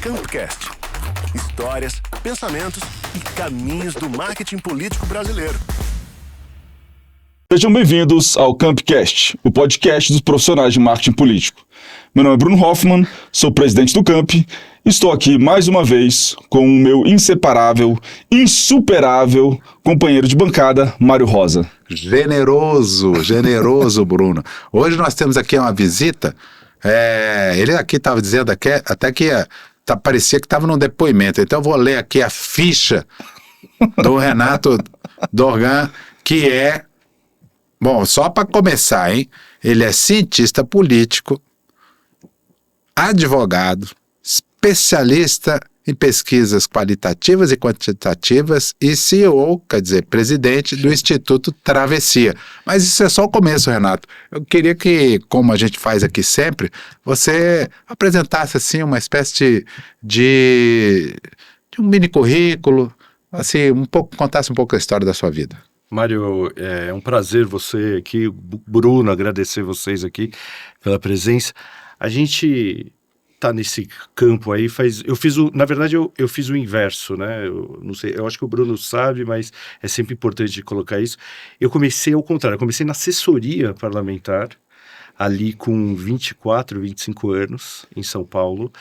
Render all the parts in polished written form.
Campcast. Histórias, pensamentos e caminhos do marketing político brasileiro. Sejam bem-vindos ao Campcast, o podcast dos profissionais de marketing político. Meu nome é Bruno Hoffman, sou presidente do Camp e estou aqui mais uma vez com o meu inseparável, insuperável companheiro de bancada, Mário Rosa. Generoso, Bruno. Hoje nós temos aqui uma visita. Ele aqui estava dizendo até que parecia que estava num depoimento. Então eu vou ler aqui a ficha do Renato Dorgan, que é... Bom, só para começar, hein? Ele é cientista político, advogado, especialista em pesquisas qualitativas e quantitativas e CEO, quer dizer, presidente do Instituto Travessia. Mas isso é só o começo, Renato. Eu queria que, como a gente faz aqui sempre, você apresentasse assim uma espécie de um mini currículo, assim, contasse um pouco a história da sua vida. Mário, é um prazer você aqui, Bruno, agradecer vocês aqui pela presença. A gente tá nesse campo aí, eu fiz o inverso, né? Eu não sei, eu acho que o Bruno sabe, mas é sempre importante colocar isso. Eu comecei ao contrário, eu comecei na assessoria parlamentar, ali com 24, 25 anos, em São Paulo.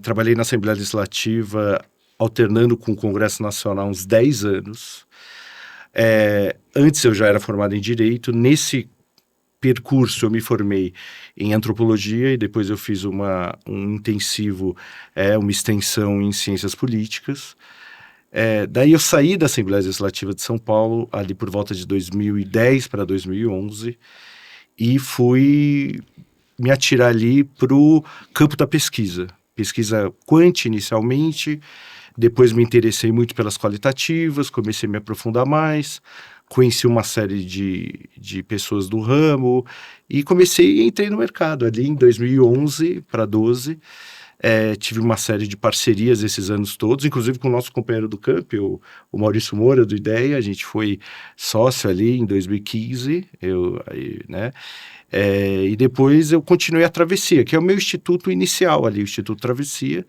Trabalhei na Assembleia Legislativa, alternando com o Congresso Nacional uns 10 anos. Antes eu já era formado em Direito. Nesse percurso eu me formei em Antropologia e depois eu fiz um intensivo, uma extensão em Ciências Políticas. Daí eu saí da Assembleia Legislativa de São Paulo ali por volta de 2010 para 2011 e fui me atirar ali para o campo da pesquisa quant inicialmente. Depois me interessei muito pelas qualitativas, comecei a me aprofundar mais, conheci uma série de pessoas do ramo e entrei no mercado ali em 2011 para 2012. Tive uma série de parcerias esses anos todos, inclusive com o nosso companheiro do Camp, o Maurício Moura, do Ideia. A gente foi sócio ali em 2015, né? E depois eu continuei a Travessia, que é o meu instituto inicial ali, o Instituto Travessia.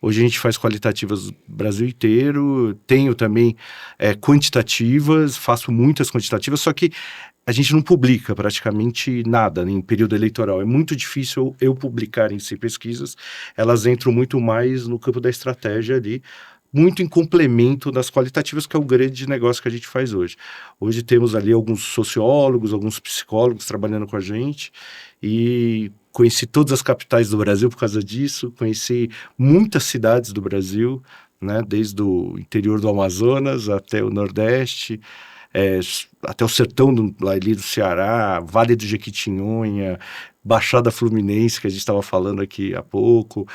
Hoje a gente faz qualitativas no Brasil inteiro, tenho também quantitativas, faço muitas quantitativas, só que a gente não publica praticamente nada em período eleitoral. É muito difícil eu publicar em si pesquisas, elas entram muito mais no campo da estratégia ali, muito em complemento das qualitativas, que é o grande negócio que a gente faz hoje. Hoje temos ali alguns sociólogos, alguns psicólogos trabalhando com a gente e conheci todas as capitais do Brasil por causa disso, conheci muitas cidades do Brasil, né, desde o interior do Amazonas até o Nordeste, até o sertão ali do Ceará, Vale do Jequitinhonha, Baixada Fluminense, que a gente estava falando aqui há pouco,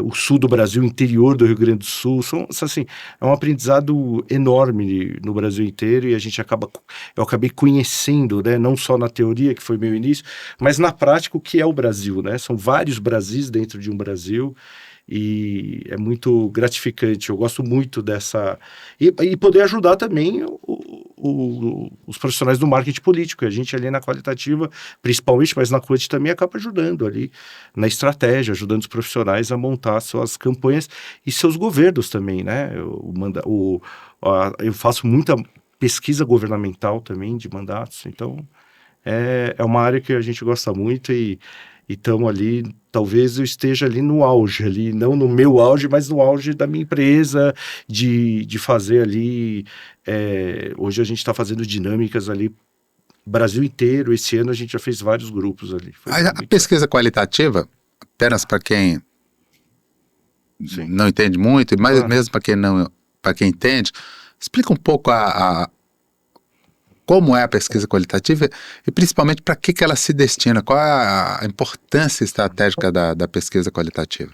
o sul do Brasil, interior do Rio Grande do Sul. Assim, é um aprendizado enorme no Brasil inteiro e eu acabei conhecendo, né, não só na teoria, que foi meu início, mas na prática o que é o Brasil, né? São vários Brasis dentro de um Brasil. E é muito gratificante, eu gosto muito dessa... E poder ajudar também os profissionais do marketing político, a gente ali na qualitativa, principalmente, mas na quant também acaba ajudando ali na estratégia, ajudando os profissionais a montar suas campanhas e seus governos também, né? Eu faço muita pesquisa governamental também de mandatos, então é uma área que a gente gosta muito e estamos ali, talvez eu esteja ali no auge, ali, não no meu auge, mas no auge da minha empresa, de fazer ali, hoje a gente está fazendo dinâmicas ali, Brasil inteiro, esse ano a gente já fez vários grupos ali. A pesquisa qualitativa, apenas para quem não entende muito, mas mesmo para quem entende, explica um pouco como é a pesquisa qualitativa e principalmente para que ela se destina, qual é a importância estratégica da pesquisa qualitativa?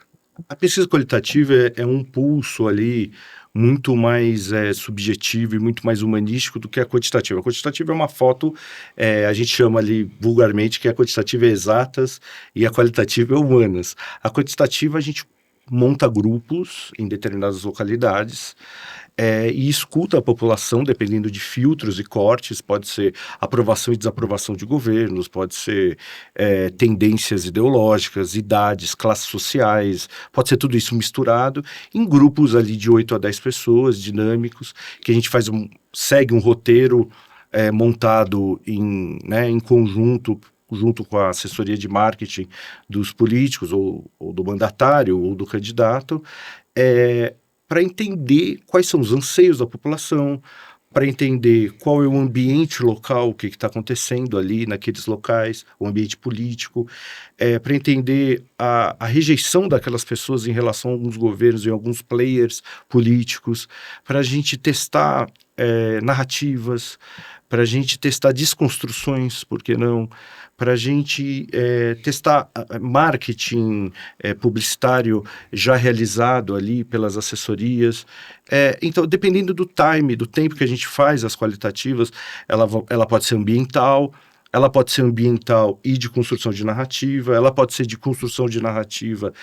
A pesquisa qualitativa é um pulso ali muito mais subjetivo e muito mais humanístico do que a quantitativa. A quantitativa é uma foto, a gente chama ali vulgarmente que a quantitativa é exatas e a qualitativa é humanas. A quantitativa a gente monta grupos em determinadas localidades, e escuta a população, dependendo de filtros e cortes. Pode ser aprovação e desaprovação de governos, pode ser tendências ideológicas, idades, classes sociais, pode ser tudo isso misturado em grupos ali de 8 a 10 pessoas, dinâmicos, que a gente segue um roteiro montado em conjunto, junto com a assessoria de marketing dos políticos, ou do mandatário, ou do candidato, para entender quais são os anseios da população, para entender qual é o ambiente local, o que está acontecendo ali naqueles locais, o ambiente político, para entender a rejeição daquelas pessoas em relação a alguns governos e alguns players políticos, para a gente testar narrativas, para a gente testar desconstruções, por que não? Para a gente testar marketing publicitário já realizado ali pelas assessorias. Então, dependendo do tempo que a gente faz as qualitativas, ela pode ser ambiental, ela pode ser ambiental e de construção de narrativa, ela pode ser de construção de narrativa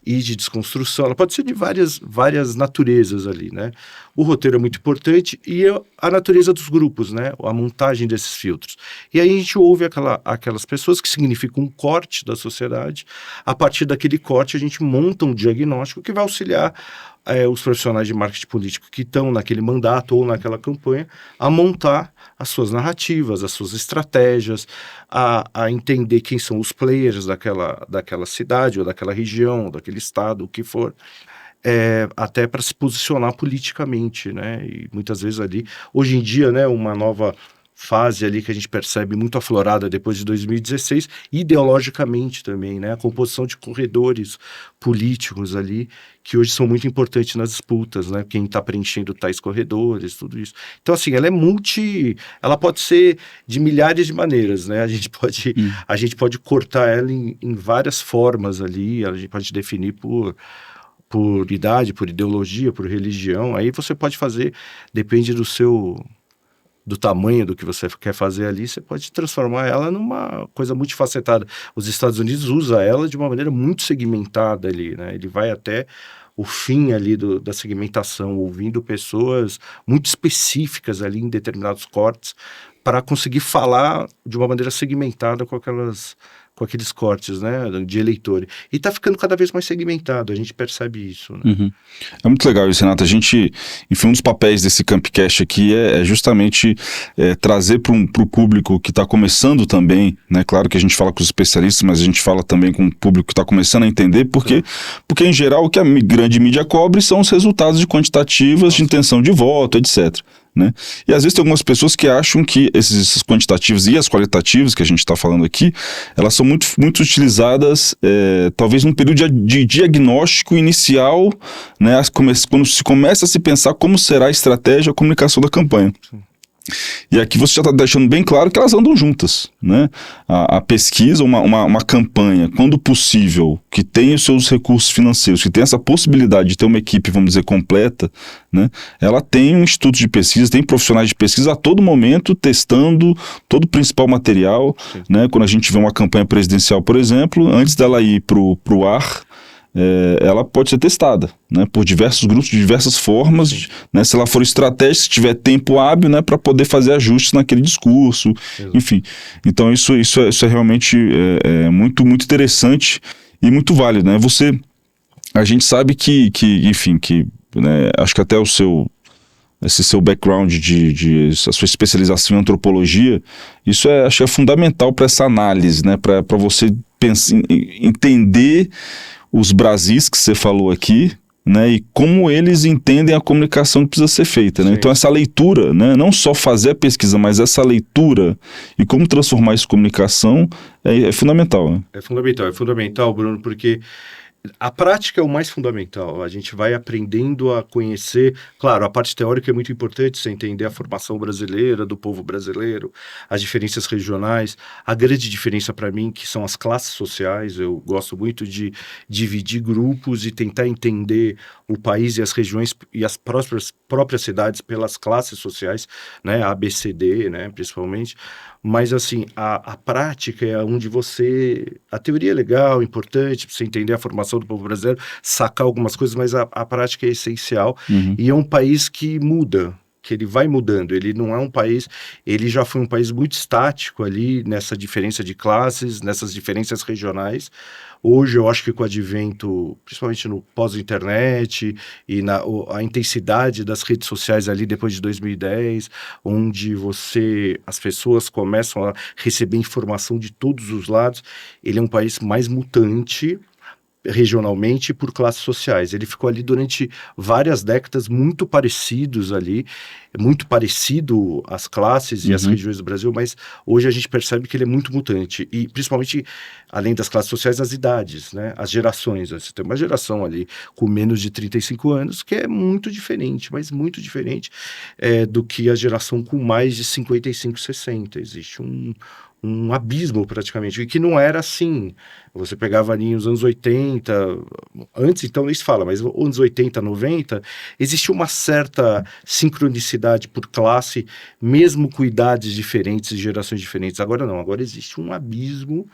e de desconstrução, ela pode ser de várias naturezas ali, né? O roteiro é muito importante e a natureza dos grupos, né? A montagem desses filtros. E aí a gente ouve aquelas pessoas, que significa um corte da sociedade. A partir daquele corte a gente monta um diagnóstico que vai auxiliar os profissionais de marketing político que estão naquele mandato ou naquela campanha a montar as suas narrativas, as suas estratégias, a entender quem são os players daquela cidade ou daquela região, daquele estado, o que for, até para se posicionar politicamente, né? E muitas vezes ali, hoje em dia, né, uma nova fase ali que a gente percebe muito aflorada depois de 2016, ideologicamente também, né? A composição de corredores políticos ali, que hoje são muito importantes nas disputas, né? Quem está preenchendo tais corredores, tudo isso. Então, assim, ela pode ser de milhares de maneiras, né? A gente pode cortar ela em várias formas ali, a gente pode definir por idade, por ideologia, por religião. Aí você pode fazer, depende do tamanho do que você quer fazer ali, você pode transformar ela numa coisa multifacetada. Os Estados Unidos usam ela de uma maneira muito segmentada ali, né? Ele vai até o fim ali da segmentação, ouvindo pessoas muito específicas ali em determinados cortes, para conseguir falar de uma maneira segmentada com aqueles cortes, né, de eleitores. E está ficando cada vez mais segmentado, a gente percebe isso, né? Uhum. É muito legal isso, Renato. Enfim, um dos papéis desse Campcast aqui é justamente trazer para o público que está começando também, né? Claro que a gente fala com os especialistas, mas a gente fala também com o público que está começando a entender, porque em geral o que a grande mídia cobre são os resultados de quantitativas, de intenção de voto, etc., né? E às vezes tem algumas pessoas que acham que esses quantitativos e as qualitativas que a gente está falando aqui, elas são muito, muito utilizadas talvez num período de diagnóstico inicial, né? Quando se começa a se pensar como será a estratégia, a comunicação da campanha. Sim. E aqui você já está deixando bem claro que elas andam juntas, né? A pesquisa, uma campanha, quando possível, que tenha os seus recursos financeiros, que tenha essa possibilidade de ter uma equipe, vamos dizer, completa, né? Ela tem um instituto de pesquisa, tem profissionais de pesquisa a todo momento testando todo o principal material, né? Quando a gente vê uma campanha presidencial, por exemplo, antes dela ir para o ar, ela pode ser testada, né, por diversos grupos, de diversas formas, né, se ela for estratégica, se tiver tempo hábil, né, para poder fazer ajustes naquele discurso, enfim. Então isso é realmente muito, muito interessante e muito válido, né? A gente sabe que né, acho que até esse seu background a sua especialização em antropologia, isso acho que é fundamental para essa análise, né, para você entender os Brasis que você falou aqui, né, e como eles entendem a comunicação que precisa ser feita, né? Então essa leitura, né, não só fazer a pesquisa, mas essa leitura e como transformar isso em comunicação é fundamental, né? É fundamental, Bruno, porque a prática é o mais fundamental. A gente vai aprendendo a conhecer. Claro, a parte teórica é muito importante, você entender a formação brasileira, do povo brasileiro, as diferenças regionais. A grande diferença para mim, que são as classes sociais. Eu gosto muito de dividir grupos e tentar entender o país e as regiões e as próprias cidades pelas classes sociais, né? A, B, C, D, né? Principalmente. Mas, assim, a prática é onde a teoria é legal, importante, para você entender a formação do povo brasileiro, sacar algumas coisas, mas a prática é essencial. E é um país que muda, que ele vai mudando. Ele não é um país... Ele já foi um país muito estático ali, nessa diferença de classes, nessas diferenças regionais. Hoje, eu acho que com o advento, principalmente no pós-internet e a intensidade das redes sociais ali depois de 2010, onde as pessoas começam a receber informação de todos os lados, ele é um país mais mutante regionalmente por classes sociais. Ele ficou ali durante várias décadas muito parecidos ali, muito parecido às classes e às regiões do Brasil, mas hoje a gente percebe que ele é muito mutante, e principalmente, além das classes sociais, as idades, né? As gerações. Você tem uma geração ali com menos de 35 anos que é muito diferente, mas muito diferente do que a geração com mais de 55, 60. Existe um abismo praticamente, e que não era assim. Você pegava ali nos anos 80, antes então nem se fala, mas anos 80, 90, existia uma certa sincronicidade por classe, mesmo com idades diferentes e gerações diferentes. Agora não, agora existe um abismo,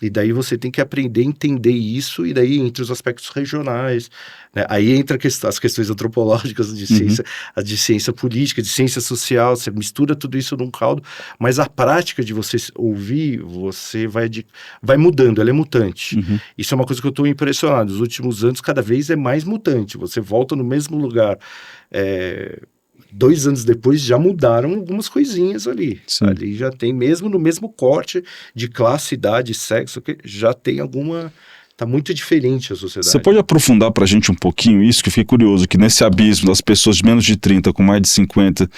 e daí você tem que aprender a entender isso, e daí entre os aspectos regionais, né? Aí entra as questões antropológicas de ciência, a de ciência política, de ciência social, você mistura tudo isso num caldo, mas a prática de você ouvir, você vai mudando, ela é mutante. Isso é uma coisa que eu estou impressionado. Nos últimos anos, cada vez é mais mutante. Você volta no mesmo lugar. 2 anos depois já mudaram algumas coisinhas ali. Sim. Ali já tem, mesmo no mesmo corte de classe, idade, sexo, que já tem alguma... Tá muito diferente a sociedade. Você pode aprofundar pra gente um pouquinho isso, que eu fiquei curioso, que nesse abismo das pessoas de menos de 30 com mais de 50,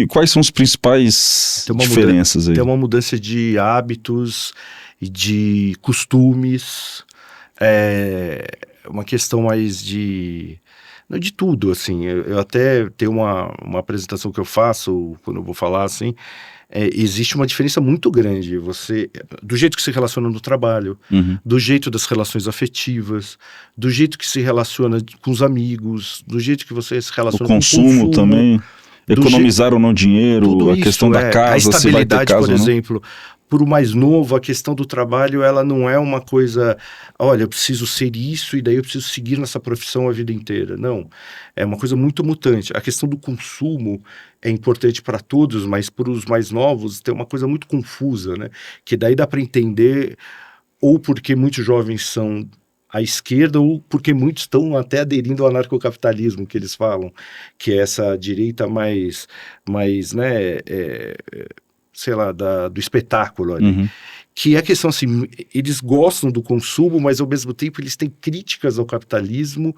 quais são as principais diferenças aí? Tem uma mudança de hábitos e de costumes, uma questão mais de tudo, assim. Eu até tenho uma apresentação que eu faço, quando eu vou falar, assim, existe uma diferença muito grande, do jeito que se relaciona no trabalho, do jeito das relações afetivas, do jeito que se relaciona com os amigos, do jeito que você se relaciona com o consumo também, economizar ou não dinheiro, a questão da casa, a se vai ter estabilidade, casa por exemplo. Por o mais novo, a questão do trabalho, ela não é uma coisa, olha, eu preciso ser isso e daí eu preciso seguir nessa profissão a vida inteira. Não, é uma coisa muito mutante. A questão do consumo é importante para todos, mas para os mais novos tem uma coisa muito confusa, né? Que daí dá para entender, ou porque muitos jovens são à esquerda, ou porque muitos estão até aderindo ao anarcocapitalismo, que eles falam, que é essa direita mais né... sei lá, do espetáculo ali, que é a questão assim, eles gostam do consumo, mas ao mesmo tempo eles têm críticas ao capitalismo.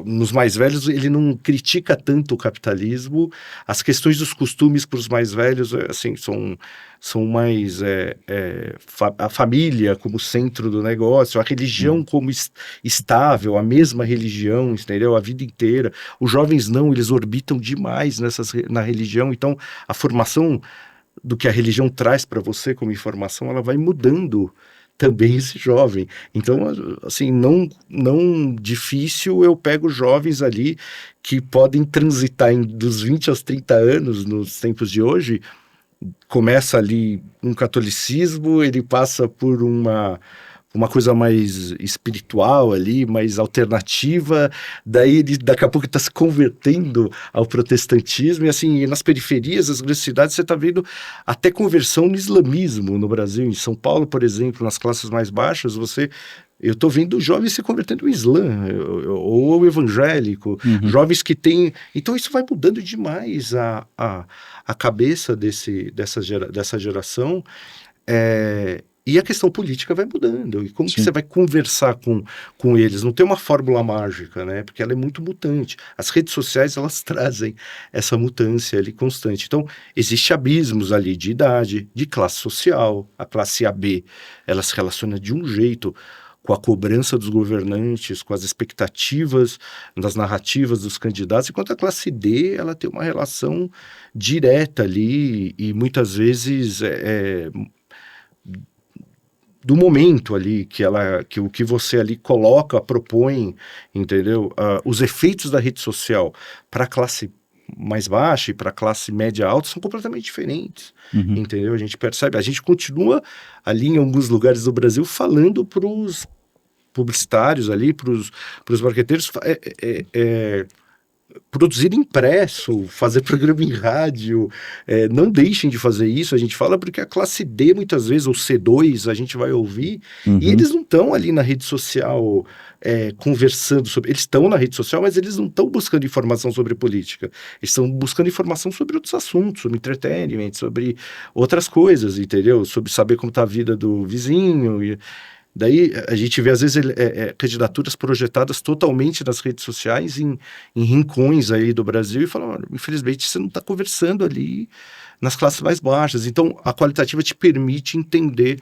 Nos mais velhos, ele não critica tanto o capitalismo. As questões dos costumes para os mais velhos, assim, são mais a família como centro do negócio, a religião como estável, a mesma religião, entendeu? A vida inteira. Os jovens não, eles orbitam demais na religião, então a formação do que a religião traz para você como informação, ela vai mudando também esse jovem. Então, assim, não difícil, eu pego jovens ali que podem transitar dos 20 aos 30 anos nos tempos de hoje. Começa ali um catolicismo, ele passa por uma coisa mais espiritual ali, mais alternativa, daí ele daqui a pouco está se convertendo ao protestantismo, e assim, nas periferias, nas grandes cidades, você está vendo até conversão no islamismo no Brasil. Em São Paulo, por exemplo, nas classes mais baixas, eu estou vendo jovens se convertendo ao Islã, ou ao evangélico, jovens que têm... Então isso vai mudando demais a cabeça dessa geração, e a questão política vai mudando. E como que você vai conversar com eles? Não tem uma fórmula mágica, né? Porque ela é muito mutante. As redes sociais, elas trazem essa mutância ali constante. Então, existem abismos ali de idade, de classe social. A classe AB, ela se relaciona de um jeito com a cobrança dos governantes, com as expectativas das narrativas dos candidatos, enquanto a classe D, ela tem uma relação direta ali e muitas vezes do momento ali, que o que você ali coloca, propõe, entendeu? Os efeitos da rede social para a classe mais baixa e para a classe média alta são completamente diferentes, entendeu? A gente percebe, a gente continua ali em alguns lugares do Brasil falando para os publicitários ali, para os marqueteiros, produzir impresso, fazer programa em rádio, não deixem de fazer isso, a gente fala porque a classe D muitas vezes, ou C2, a gente vai ouvir, e eles não estão ali na rede social conversando sobre, eles estão na rede social, mas eles não estão buscando informação sobre política, eles estão buscando informação sobre outros assuntos, sobre entretenimento, sobre outras coisas, entendeu? Sobre saber como está a vida do vizinho, e daí a gente vê, às vezes, candidaturas projetadas totalmente nas redes sociais, em rincões aí do Brasil, e falam, infelizmente, você não está conversando ali nas classes mais baixas. Então, a qualitativa te permite entender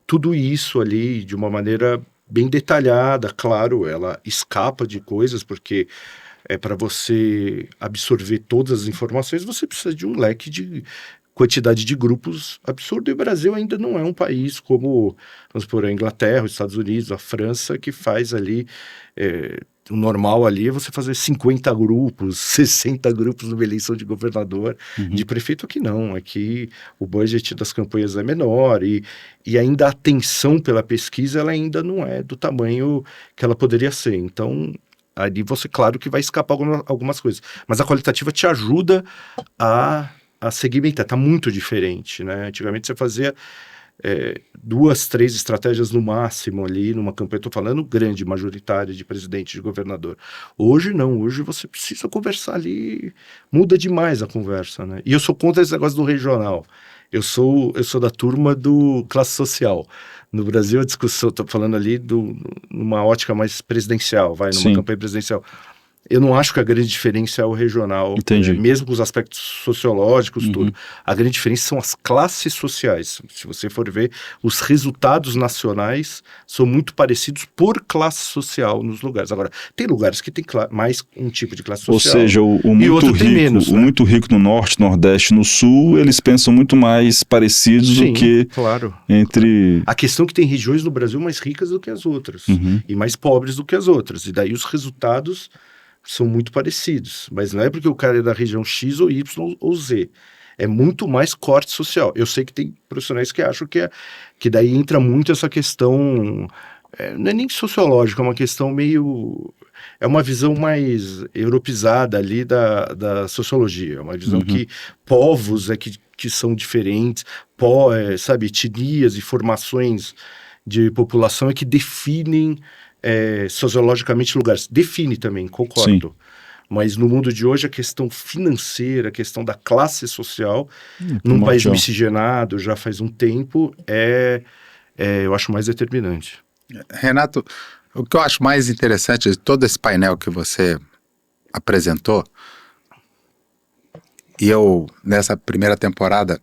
tudo isso ali de uma maneira bem detalhada. Claro, ela escapa de coisas, porque para você absorver todas as informações, você precisa de um leque de quantidade de grupos absurdo, e o Brasil ainda não é um país como, vamos supor, a Inglaterra, os Estados Unidos, a França, que faz ali, o normal ali é você fazer 50 grupos, 60 grupos numa eleição de governador, de prefeito. Aqui não, aqui o budget das campanhas é menor, e ainda a atenção pela pesquisa, ela ainda não é do tamanho que ela poderia ser. Então, ali você, claro que vai escapar algumas coisas, mas a qualitativa te ajuda a segmentar, está muito diferente, né? Antigamente você fazia 2, 3 estratégias no máximo ali numa campanha, estou falando grande, majoritária, de presidente, de governador. Hoje não, hoje você precisa conversar ali, muda demais a conversa, né? E eu sou contra esse negócio do regional, eu sou da turma do classe social. No Brasil a discussão, estou falando ali numa ótica mais presidencial, numa campanha presidencial. Eu não acho que a grande diferença é o regional, mesmo com os aspectos sociológicos, tudo. A grande diferença são as classes sociais. Se você for ver, os resultados nacionais são muito parecidos por classe social nos lugares. Agora, tem lugares que tem mais um tipo de classe social. Ou seja, o muito rico, menos, né? O muito rico no norte, nordeste, no sul, eles pensam muito mais parecidos do que entre... A questão é que tem regiões no Brasil mais ricas do que as outras, e mais pobres do que as outras. E daí os resultados são muito parecidos, mas não é porque o cara é da região X ou Y ou Z, é muito mais corte social. Eu sei que tem profissionais que acham que daí entra muito essa questão, não é nem sociológica, é uma questão meio, é uma visão mais europeizada ali da sociologia, é uma visão que povos que são diferentes, sabe, etnias e formações de população que definem sociologicamente lugares. Define também, concordo. Sim. Mas no mundo de hoje a questão financeira, a questão da classe social, num país miscigenado já faz um tempo, eu acho mais determinante. Renato, o que eu acho mais interessante de todo esse painel que você apresentou, e eu nessa primeira temporada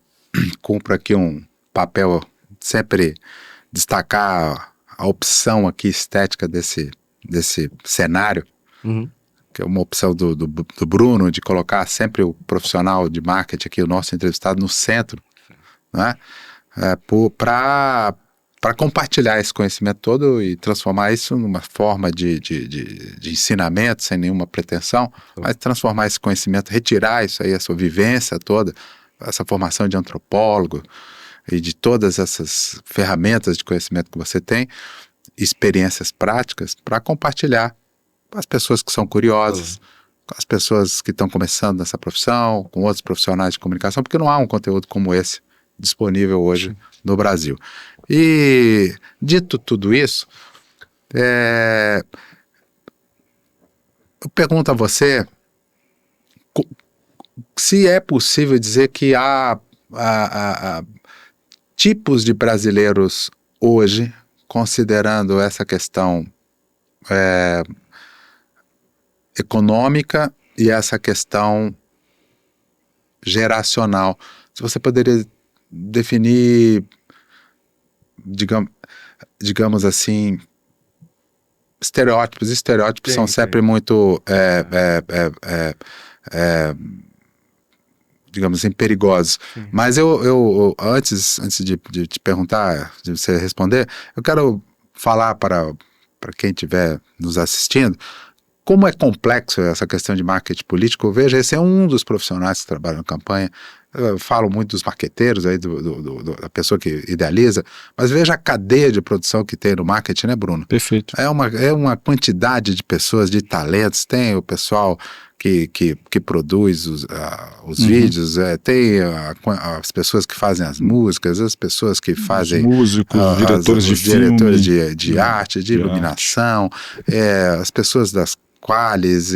cumpro aqui um papel sempre destacar a opção aqui estética desse cenário, que é uma opção do Bruno, de colocar sempre o profissional de marketing aqui, o nosso entrevistado, no centro, né? Para compartilhar esse conhecimento todo e transformar isso numa forma de ensinamento, sem nenhuma pretensão, mas transformar esse conhecimento, retirar isso aí, a sua vivência toda, essa formação de antropólogo, e de todas essas ferramentas de conhecimento que você tem, experiências práticas, para compartilhar com as pessoas que são curiosas, com as pessoas que estão começando nessa profissão, com outros profissionais de comunicação, porque não há um conteúdo como esse disponível hoje no Brasil. E, dito tudo isso, eu pergunto a você se é possível dizer que há tipos de brasileiros hoje, considerando essa questão econômica e essa questão geracional. Se você poderia definir, digamos assim, estereótipos. Estereótipos são sempre muito, digamos assim, perigosos. Mas eu antes de te perguntar, de você responder, eu quero falar para quem estiver nos assistindo, como é complexo essa questão de marketing político, eu vejo, esse é um dos profissionais que trabalham na campanha. Eu falo muito dos marqueteiros, aí da pessoa que idealiza, mas veja a cadeia de produção que tem no marketing, né, Bruno? Perfeito. É uma quantidade de pessoas, de talentos. Tem o pessoal que produz os vídeos, tem as pessoas que fazem as músicas, as pessoas que fazem os músicos, diretores de filme, diretores de arte, de iluminação, as pessoas das quales,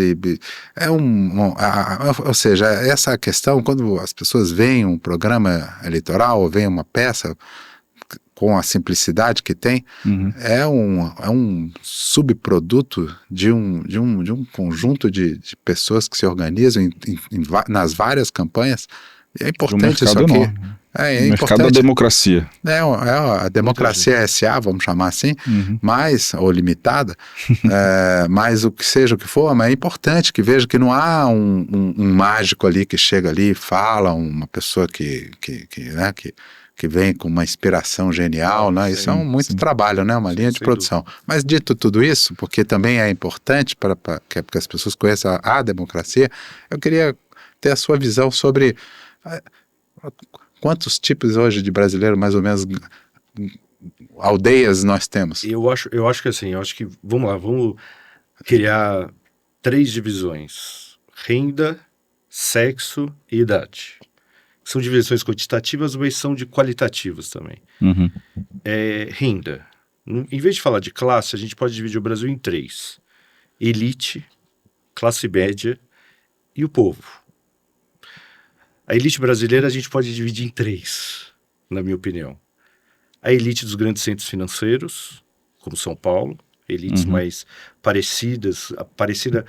ou seja, essa questão, quando as pessoas veem um programa eleitoral ou veem uma peça com a simplicidade que tem, é um subproduto de um conjunto de pessoas que se organizam nas várias campanhas. É importante isso aqui. Enorme. É o mercado da democracia. É a democracia SA, vamos chamar assim, ou limitada, mas o que seja o que for, mas é importante que veja que não há um mágico ali que chega ali e fala, uma pessoa que vem com uma inspiração genial, né? Isso é muito trabalho, né? Uma linha de produção. Mas dito tudo isso, porque também é importante para que as pessoas conheçam a democracia, eu queria ter a sua visão sobre quantos tipos hoje de brasileiro, mais ou menos, aldeias nós temos. Eu acho que assim, vamos criar 3 divisões: renda, sexo e idade. São divisões quantitativas, mas são de qualitativas também. Renda. Em vez de falar de classe, a gente pode dividir o Brasil em 3: elite, classe média e o povo. A elite brasileira a gente pode dividir em 3, na minha opinião. A elite dos grandes centros financeiros, como São Paulo, elites mais parecida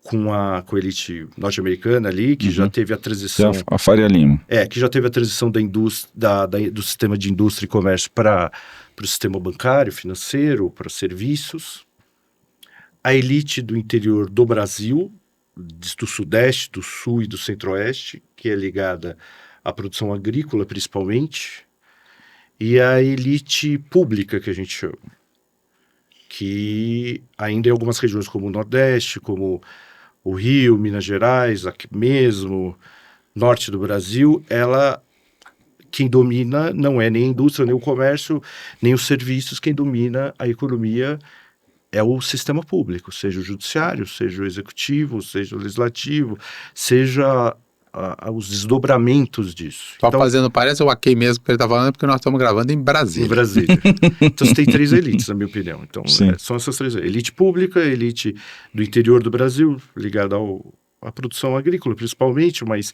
com a elite norte-americana ali, que já teve a transição... A Faria Lima. Que já teve a transição da indústria, do sistema de indústria e comércio para o sistema bancário, financeiro, para serviços. A elite do interior do Brasil, do Sudeste, do Sul e do Centro-Oeste, que é ligada à produção agrícola principalmente, e a elite pública, que a gente chama, que ainda em algumas regiões como o Nordeste, como o Rio, Minas Gerais, aqui mesmo, norte do Brasil, quem domina não é nem a indústria, nem o comércio, nem os serviços, quem domina a economia é o sistema público, seja o judiciário, seja o executivo, seja o legislativo, seja os desdobramentos disso. Só fazendo parece o aqui mesmo que ele está falando, porque nós estamos gravando em Brasília. Em Brasília. Então você tem 3 elites, na minha opinião. Então são essas 3 elites. Elite pública, elite do interior do Brasil, ligada à produção agrícola principalmente, mas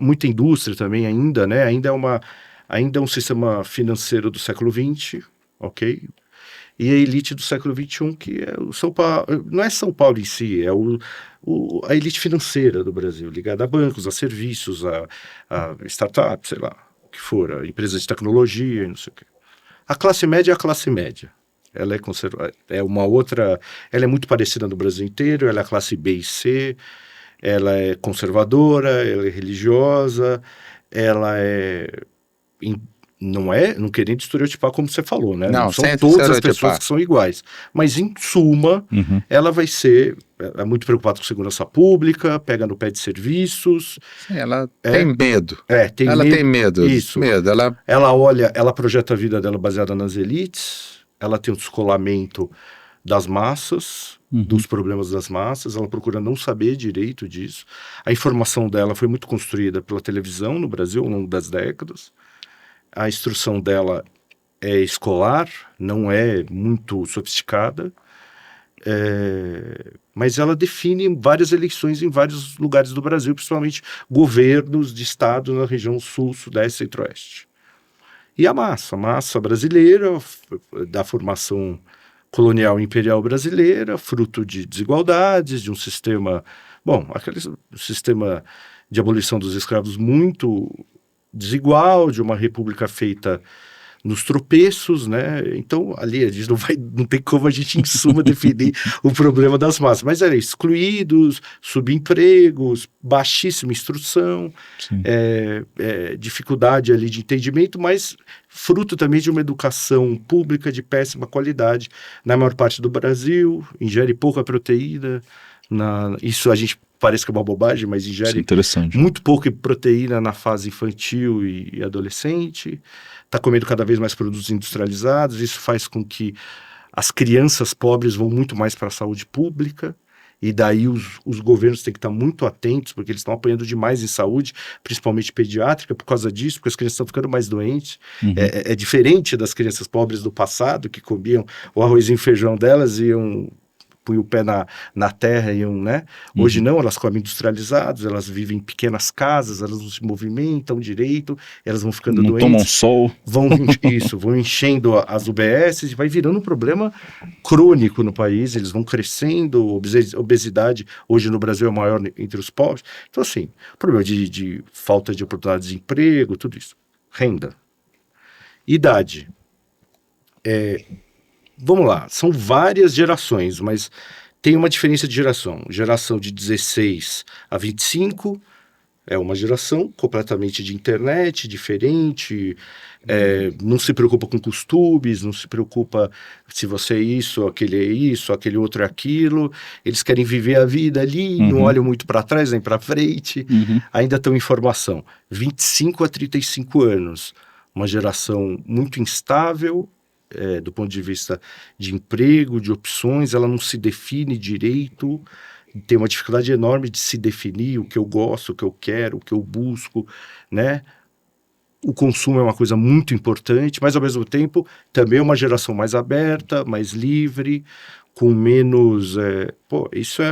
muita indústria também ainda, né? Ainda é um sistema financeiro do século XX, ok? E a elite do século XXI, que é o São Paulo, não é São Paulo em si, é a elite financeira do Brasil, ligada a bancos, a serviços, a startups, sei lá, o que for, a empresas de tecnologia e não sei o quê. A classe média é a classe média. Ela ela é muito parecida no Brasil inteiro, ela é a classe B e C, ela é conservadora, ela é religiosa, ela é... Não querendo estereotipar como você falou, né? Não são todas as pessoas que são iguais. Mas, em suma, ela vai ser muito preocupada com segurança pública, pega no pé de serviços. Sim, ela tem medo. Tem medo. Isso. Medo. Ela projeta a vida dela baseada nas elites, ela tem um descolamento das massas, dos problemas das massas, ela procura não saber direito disso. A informação dela foi muito construída pela televisão no Brasil ao longo das décadas. A instrução dela é escolar, não é muito sofisticada, mas ela define várias eleições em vários lugares do Brasil, principalmente governos de estados na região sul, sudeste e centro-oeste. E a massa brasileira, da formação colonial e imperial brasileira, fruto de desigualdades, de um sistema, aquele sistema de abolição dos escravos muito desigual, de uma república feita nos tropeços, né? Então, ali a gente não tem como a gente, em suma, definir o problema das massas. Mas era excluídos, subempregos, baixíssima instrução, dificuldade ali de entendimento, mas fruto também de uma educação pública de péssima qualidade. Na maior parte do Brasil, ingere pouca proteína. Isso a gente parece que é uma bobagem, mas ingere muito pouca proteína na fase infantil e adolescente. Está comendo cada vez mais produtos industrializados. Isso faz com que as crianças pobres vão muito mais para a saúde pública. E daí os governos têm que estar muito atentos, porque eles estão apanhando demais em saúde, principalmente pediátrica, por causa disso, porque as crianças estão ficando mais doentes. É diferente das crianças pobres do passado, que comiam o arrozinho e feijão delas e punham o pé na terra e né? Hoje não, elas comem industrializados, elas vivem em pequenas casas, elas não se movimentam direito, elas vão ficando doentes. Tomam sol. Vão enchendo as UBS e vai virando um problema crônico no país, eles vão crescendo, obesidade hoje no Brasil é maior entre os pobres. Então assim, problema de falta de oportunidade de emprego, tudo isso. Renda. Idade. Vamos lá, são várias gerações, mas tem uma diferença de geração. Geração de 16 a 25 é uma geração completamente de internet, diferente, não se preocupa com costumes, não se preocupa se você é isso, aquele outro é aquilo. Eles querem viver a vida ali, não olham muito para trás nem para frente, ainda estão em formação. 25 a 35 anos, uma geração muito instável, do ponto de vista de emprego, de opções, ela não se define direito, tem uma dificuldade enorme de se definir o que eu gosto, o que eu quero, o que eu busco, né? O consumo é uma coisa muito importante, mas ao mesmo tempo também é uma geração mais aberta, mais livre, com menos... isso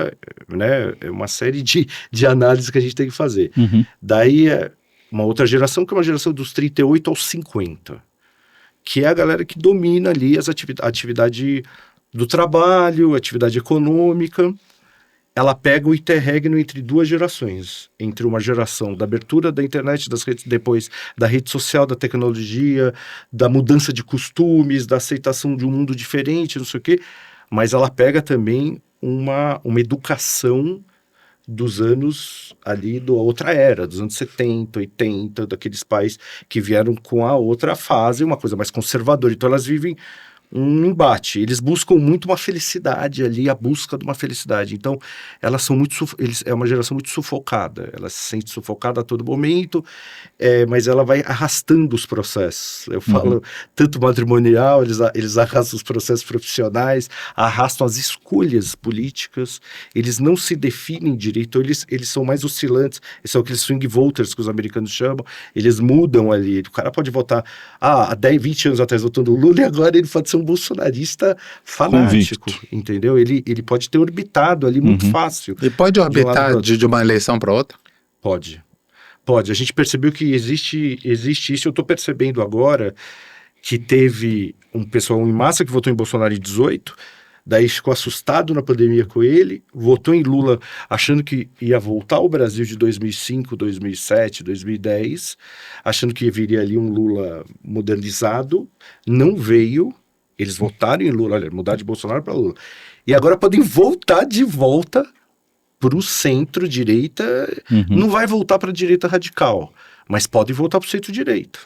né, é uma série de análises que a gente tem que fazer. Daí uma outra geração, que é uma geração dos 38 aos 50, que é a galera que domina ali a atividade do trabalho, atividade econômica. Ela pega o interregno entre duas gerações, entre uma geração da abertura da internet, das redes, depois da rede social, da tecnologia, da mudança de costumes, da aceitação de um mundo diferente, não sei o quê, mas ela pega também uma educação dos anos ali da outra era, dos anos 70, 80, daqueles pais que vieram com a outra fase, uma coisa mais conservadora. Então elas vivem um embate, eles buscam muito uma felicidade ali, a busca de uma felicidade. Então elas são é uma geração muito sufocada, ela se sente sufocada a todo momento, mas ela vai arrastando os processos. Eu falo tanto matrimonial, eles arrastam os processos profissionais, arrastam as escolhas políticas, eles não se definem direito, eles são mais oscilantes, eles são aqueles swing voters que os americanos chamam, eles mudam ali. O cara pode votar há 10, 20 anos atrás votando o Lula, e agora ele pode ser um bolsonarista fanático, entendeu? Ele pode ter orbitado ali muito fácil. E pode orbitar de uma eleição para outra? Pode. A gente percebeu que existe isso. Eu estou percebendo agora que teve um pessoal em massa que votou em Bolsonaro em 18, daí ficou assustado na pandemia com ele, votou em Lula achando que ia voltar ao Brasil de 2005, 2007, 2010, achando que viria ali um Lula modernizado, não veio. Eles votaram em Lula, olha, mudar de Bolsonaro para Lula. E agora podem voltar de volta para o centro-direita. Não vai voltar para a direita radical, mas pode voltar para o centro-direita.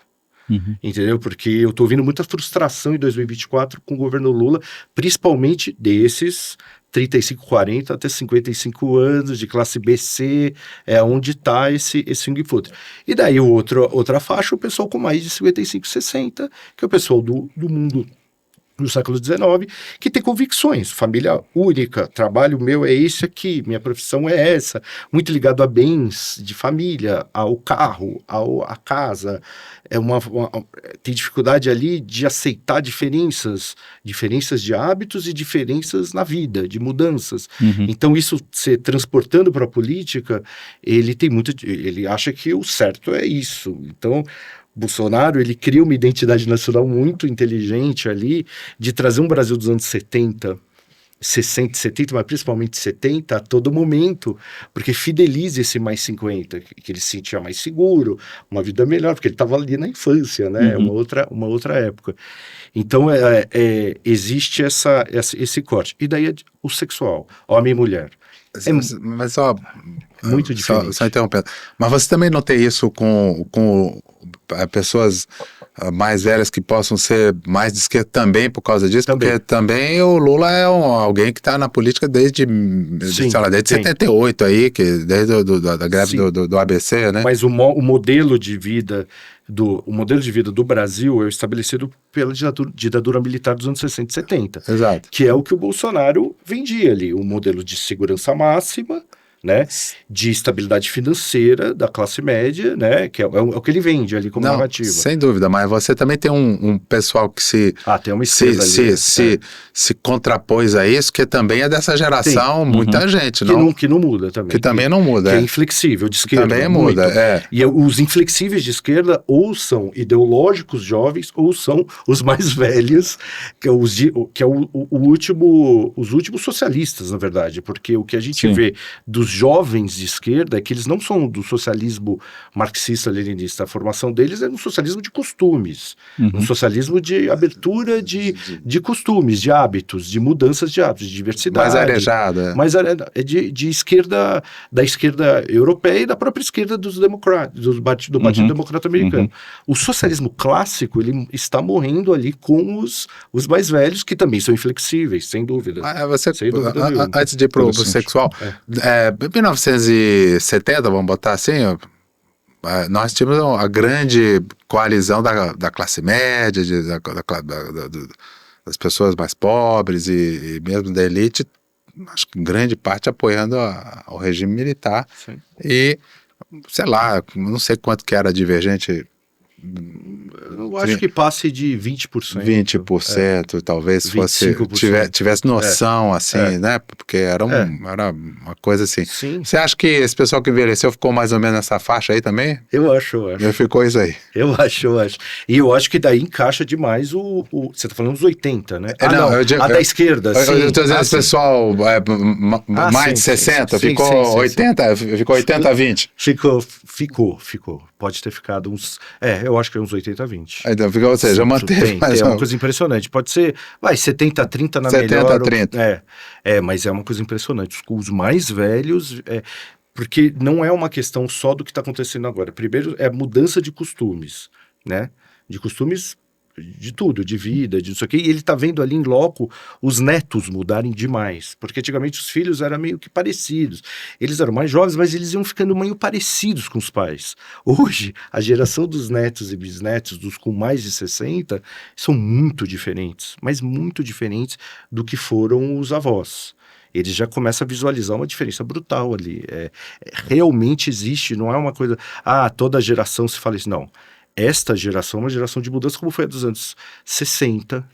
Entendeu? Porque eu estou vendo muita frustração em 2024 com o governo Lula, principalmente desses 35, 40 até 55 anos, de classe BC, onde está esse swing voter. E daí outra faixa, o pessoal com mais de 55, 60, que é o pessoal do mundo do século XIX, que tem convicções, família única, trabalho meu é esse aqui, minha profissão é essa, muito ligado a bens de família, ao carro, à casa, tem dificuldade ali de aceitar diferenças de hábitos e diferenças na vida, de mudanças. Então isso, se transportando para a política, ele acha que o certo é isso. Então Bolsonaro, ele cria uma identidade nacional muito inteligente ali, de trazer um Brasil dos anos 70 60, 70, mas principalmente 70, a todo momento, porque fideliza esse mais 50, que ele se sentia mais seguro, uma vida melhor, porque ele estava ali na infância, né? Uma outra época. Então, existe esse corte. E daí o sexual, homem e mulher. Mas só... Muito diferente. Só interrompendo. Mas você também não tem isso com pessoas mais velhas que possam ser mais de esquerda também por causa disso? Também. Porque também o Lula é alguém que está na política desde 78 aí, desde da greve do ABC, né? Mas o modelo de vida do Brasil é estabelecido pela ditadura militar dos anos 60 e 70. Exato. Que é o que o Bolsonaro vendia ali, um modelo de segurança máxima, né, de estabilidade financeira da classe média, né, que é o que ele vende ali como narrativa. Sem dúvida, mas você também tem um pessoal que tem uma esquerda se contrapôs a isso, que também é dessa geração, muita gente, que não muda também. Que também não muda. Que é inflexível, de esquerda. Também muda, E os inflexíveis de esquerda ou são ideológicos jovens ou são os mais velhos, que é os últimos socialistas, na verdade, porque o que a gente vê dos jovens de esquerda é que eles não são do socialismo marxista-leninista. A formação deles é um socialismo de costumes, um socialismo de abertura de costumes, de hábitos, de mudanças de hábitos, de diversidade. Mais arejada. De esquerda, da esquerda europeia e da própria esquerda dos democratas, do Partido Democrata Americano. O socialismo clássico, ele está morrendo ali com os mais velhos, que também são inflexíveis, sem dúvida. Sem dúvida nenhuma. Antes de ir pro sexual, 1970, vamos botar assim, nós tínhamos a grande coalizão da classe média, das pessoas mais pobres e mesmo da elite, acho que em grande parte apoiando o regime militar. Sim. E, sei lá, não sei quanto que era divergente. Eu acho que passe de 20%. 20%, talvez 25%. tivesse noção, assim, né? Porque era uma coisa assim. Sim. Você acha que esse pessoal que envelheceu ficou mais ou menos nessa faixa aí também? Eu acho. Ficou isso aí. Eu acho. E eu acho que daí encaixa demais você tá falando dos 80, né? Da esquerda, sim. Eu tô dizendo esse pessoal mais de 60, ficou 80, ficou 80 a 20. Ficou. Pode ter ficado uns... eu acho que é uns 80 a 20. Então, ou seja, manteve mais uma coisa impressionante. Pode ser, 70 a 30 na 70 melhor. 30. Mas é uma coisa impressionante. Os mais velhos... porque não é uma questão só do que está acontecendo agora. Primeiro, é mudança de costumes, né? De costumes de tudo, de vida, de isso aqui. E ele está vendo ali em loco os netos mudarem demais. Porque antigamente os filhos eram meio que parecidos. Eles eram mais jovens, mas eles iam ficando meio parecidos com os pais. Hoje, a geração dos netos e bisnetos, dos com mais de 60, são muito diferentes. Mas muito diferentes do que foram os avós. Eles já começam a visualizar uma diferença brutal ali. Realmente existe, não é uma coisa... toda geração se fala isso. Não. Esta geração é uma geração de mudança, como foi a dos anos 60,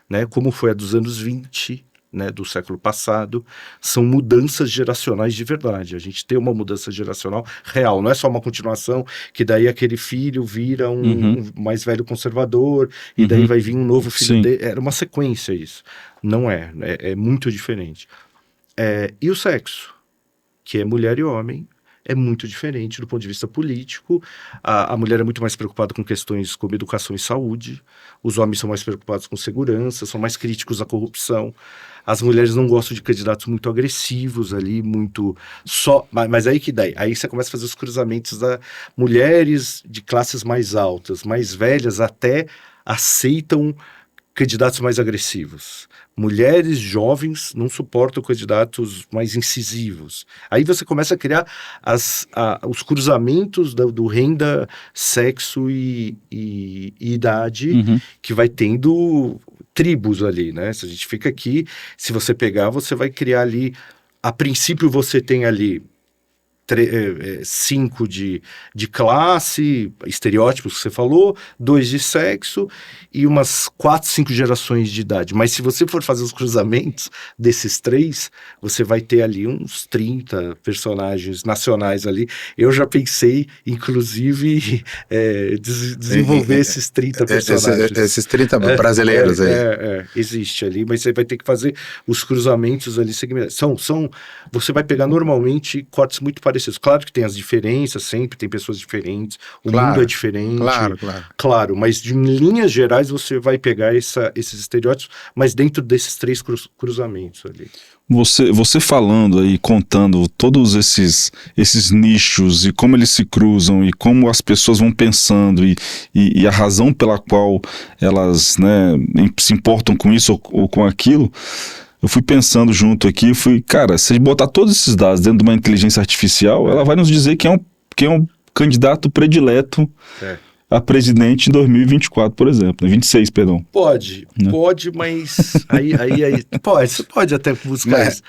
né? Como foi a dos anos 20, né? Do século passado. São mudanças geracionais de verdade. A gente tem uma mudança geracional real. Não é só uma continuação, que daí aquele filho vira um mais velho conservador, e daí vai vir um novo filho dele. Era uma sequência isso. Não é. É muito diferente. E o sexo, que é mulher e homem, é muito diferente do ponto de vista político. A mulher é muito mais preocupada com questões como educação e saúde. Os homens são mais preocupados com segurança, são mais críticos à corrupção. As mulheres não gostam de candidatos muito agressivos ali, muito só... Mas aí que daí? Aí você começa a fazer os cruzamentos da mulheres de classes mais altas, mais velhas, até aceitam candidatos mais agressivos. Mulheres jovens não suportam candidatos mais incisivos. Aí você começa a criar os cruzamentos do renda, sexo e idade, que vai tendo tribos ali, né? Se a gente fica aqui, se você pegar, você vai criar ali... A princípio você tem ali 5 de classe, estereótipos que você falou, 2 de sexo e umas 4, 5 gerações de idade. Mas se você for fazer os cruzamentos desses 3, você vai ter ali uns 30 personagens nacionais ali. Eu já pensei, inclusive, desenvolver esses 30 personagens. Esses 30 brasileiros aí. Existe ali, mas você vai ter que fazer os cruzamentos ali segmentados. Você vai pegar normalmente cortes muito parecidos. Claro que tem as diferenças, sempre tem pessoas diferentes, o mundo é diferente. Claro, mas em linhas gerais você vai pegar esses estereótipos, mas dentro desses 3 cruzamentos ali. Você falando aí, contando todos esses nichos e como eles se cruzam e como as pessoas vão pensando e a razão pela qual elas, né, se importam com isso ou com aquilo, eu fui pensando junto aqui, cara, se botar todos esses dados dentro de uma inteligência artificial, ela vai nos dizer quem é um candidato predileto a presidente em 2024, por exemplo, 26, perdão. Pode, mas aí você pode até buscar isso.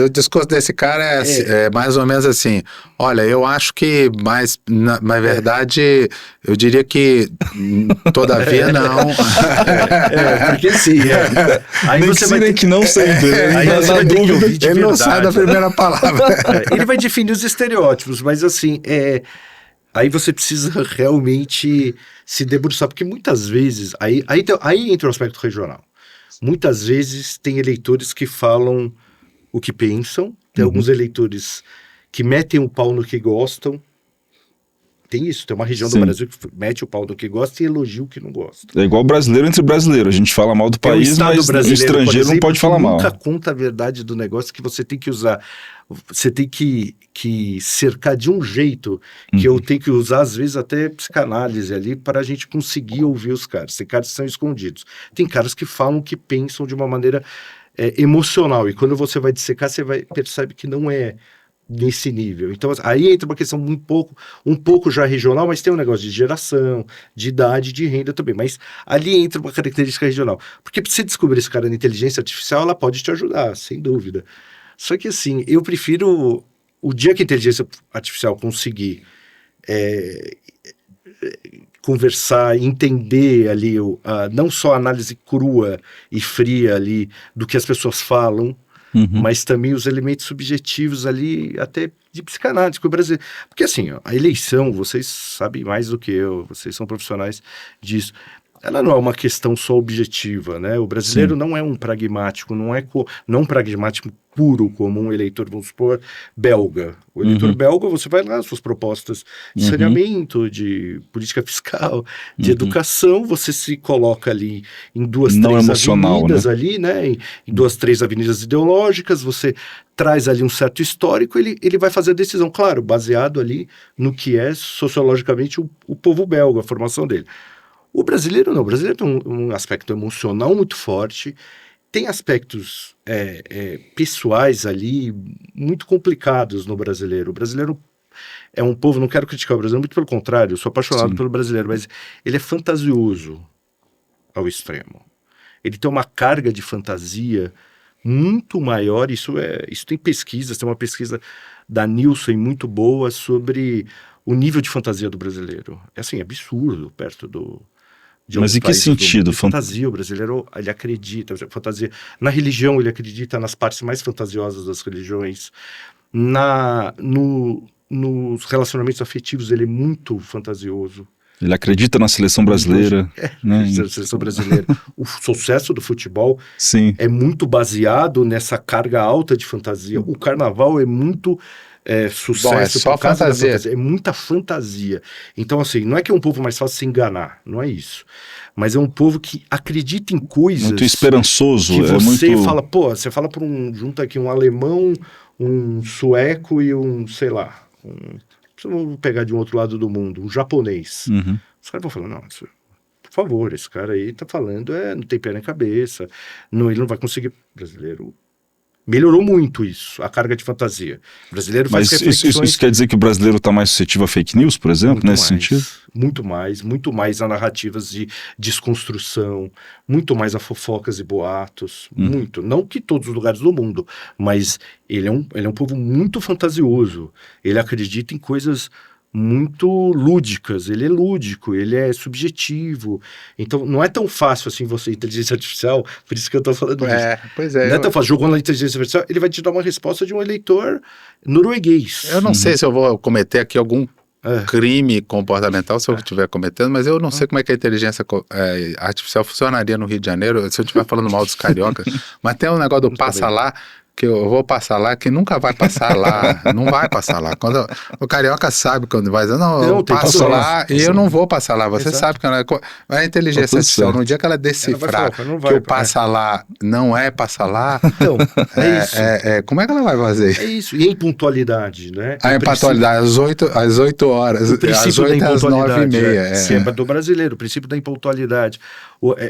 O discurso desse cara é mais ou menos assim, olha, eu acho que, mas na verdade, eu diria que todavia não. Porque sim. Aí nem você vai ter que não sempre. Aí você vai ter que ouvir de ele não verdade. sai da primeira palavra. Ele vai definir os estereótipos, mas assim, aí você precisa realmente se debruçar, porque muitas vezes, aí entra o aspecto regional. Muitas vezes tem eleitores que falam o que pensam, tem alguns eleitores que metem o pau no que gostam. Tem isso, tem uma região do Brasil que mete o pau no que gosta e elogia o que não gosta. É igual brasileiro entre brasileiro, a gente fala mal do país, mas o estrangeiro não pode falar mal. Nunca conta a verdade do negócio, que você tem que usar, você tem que cercar de um jeito que eu tenho que usar, às vezes, até psicanálise ali, para a gente conseguir ouvir os caras. Tem caras que são escondidos. Tem caras que falam, que pensam de uma maneira emocional, e quando você vai dissecar, você percebe que não é nesse nível. Então, aí entra uma questão um pouco já regional, mas tem um negócio de geração, de idade, de renda também. Mas ali entra uma característica regional. Porque para você descobrir esse cara na inteligência artificial, ela pode te ajudar, sem dúvida. Só que assim, eu prefiro o dia que a inteligência artificial conseguir conversar, entender ali, não só a análise crua e fria ali do que as pessoas falam, mas também os elementos subjetivos ali, até de psicanálise, que o Brasil... Porque assim, a eleição, vocês sabem mais do que eu, vocês são profissionais disso, ela não é uma questão só objetiva, né? O brasileiro não é um pragmático, não é um pragmático puro como um eleitor, vamos supor, belga. O eleitor belga, você vai lá, suas propostas de saneamento, de política fiscal, de educação, você se coloca ali em 2, 3 avenidas, né? Ali, né? Em 2, 3 avenidas ideológicas, você traz ali um certo histórico, ele vai fazer a decisão, claro, baseado ali no que é sociologicamente o povo belga, a formação dele. O brasileiro não, o brasileiro tem um aspecto emocional muito forte, tem aspectos pessoais ali muito complicados no brasileiro. O brasileiro é um povo, não quero criticar o brasileiro, muito pelo contrário, eu sou apaixonado pelo brasileiro, mas ele é fantasioso ao extremo. Ele tem uma carga de fantasia muito maior, isso tem pesquisas, tem uma pesquisa da Nielsen muito boa sobre o nível de fantasia do brasileiro. É assim, absurdo perto Mas em que sentido? Fantasia, o brasileiro, ele acredita, fantasia. Na religião, ele acredita nas partes mais fantasiosas das religiões. Nos relacionamentos afetivos, ele é muito fantasioso. Ele acredita na seleção brasileira. Na seleção brasileira. O sucesso do futebol é muito baseado nessa carga alta de fantasia. O carnaval é muito... sucesso, só fantasia. É muita fantasia. Então, assim, não é que é um povo mais fácil de se enganar, não é isso. Mas é um povo que acredita em coisas... Muito esperançoso. Que você fala, você fala para junta aqui um alemão, um sueco e sei lá, vamos pegar de um outro lado do mundo, um japonês. Os caras vão falar, não, por favor, esse cara aí tá falando, não tem pé na cabeça, ele não vai conseguir. Brasileiro Melhorou muito isso, a carga de fantasia. O brasileiro faz Mas reflexões... isso quer dizer que o brasileiro está mais suscetível a fake news, por exemplo, Muito nesse mais, sentido? muito mais a narrativas de desconstrução, muito mais a fofocas e boatos, muito. Não que todos os lugares do mundo, mas ele é um povo muito fantasioso. Ele acredita em coisas muito lúdicas, ele é lúdico, ele é subjetivo. Então, não é tão fácil assim você, inteligência artificial, por isso que eu estou falando disso. Pois é. Não é tão fácil. Jogando na inteligência artificial, ele vai te dar uma resposta de um eleitor norueguês. Eu não sei se eu vou cometer aqui algum É. crime comportamental, se eu estiver cometendo, mas eu não sei como é que a inteligência artificial funcionaria no Rio de Janeiro, se eu estiver falando mal dos cariocas. Mas tem um negócio do passa lá, que eu vou passar lá, que nunca vai passar lá, não vai passar lá. Quando o carioca sabe quando vai dizer, não, eu tem passo que lá passar. e eu não vou passar lá. Você Exato. sabe que não é. A inteligência tudo artificial, certo. no dia que ela decifrar falar, não vai, que o passa lá não é passa lá, Então, é isso. como é que ela vai fazer? É isso. E a impuntualidade, né? A impuntualidade, às 8 horas, O às princípio 8 da às impontualidade. 9h30. Que é do brasileiro, o princípio da impontualidade.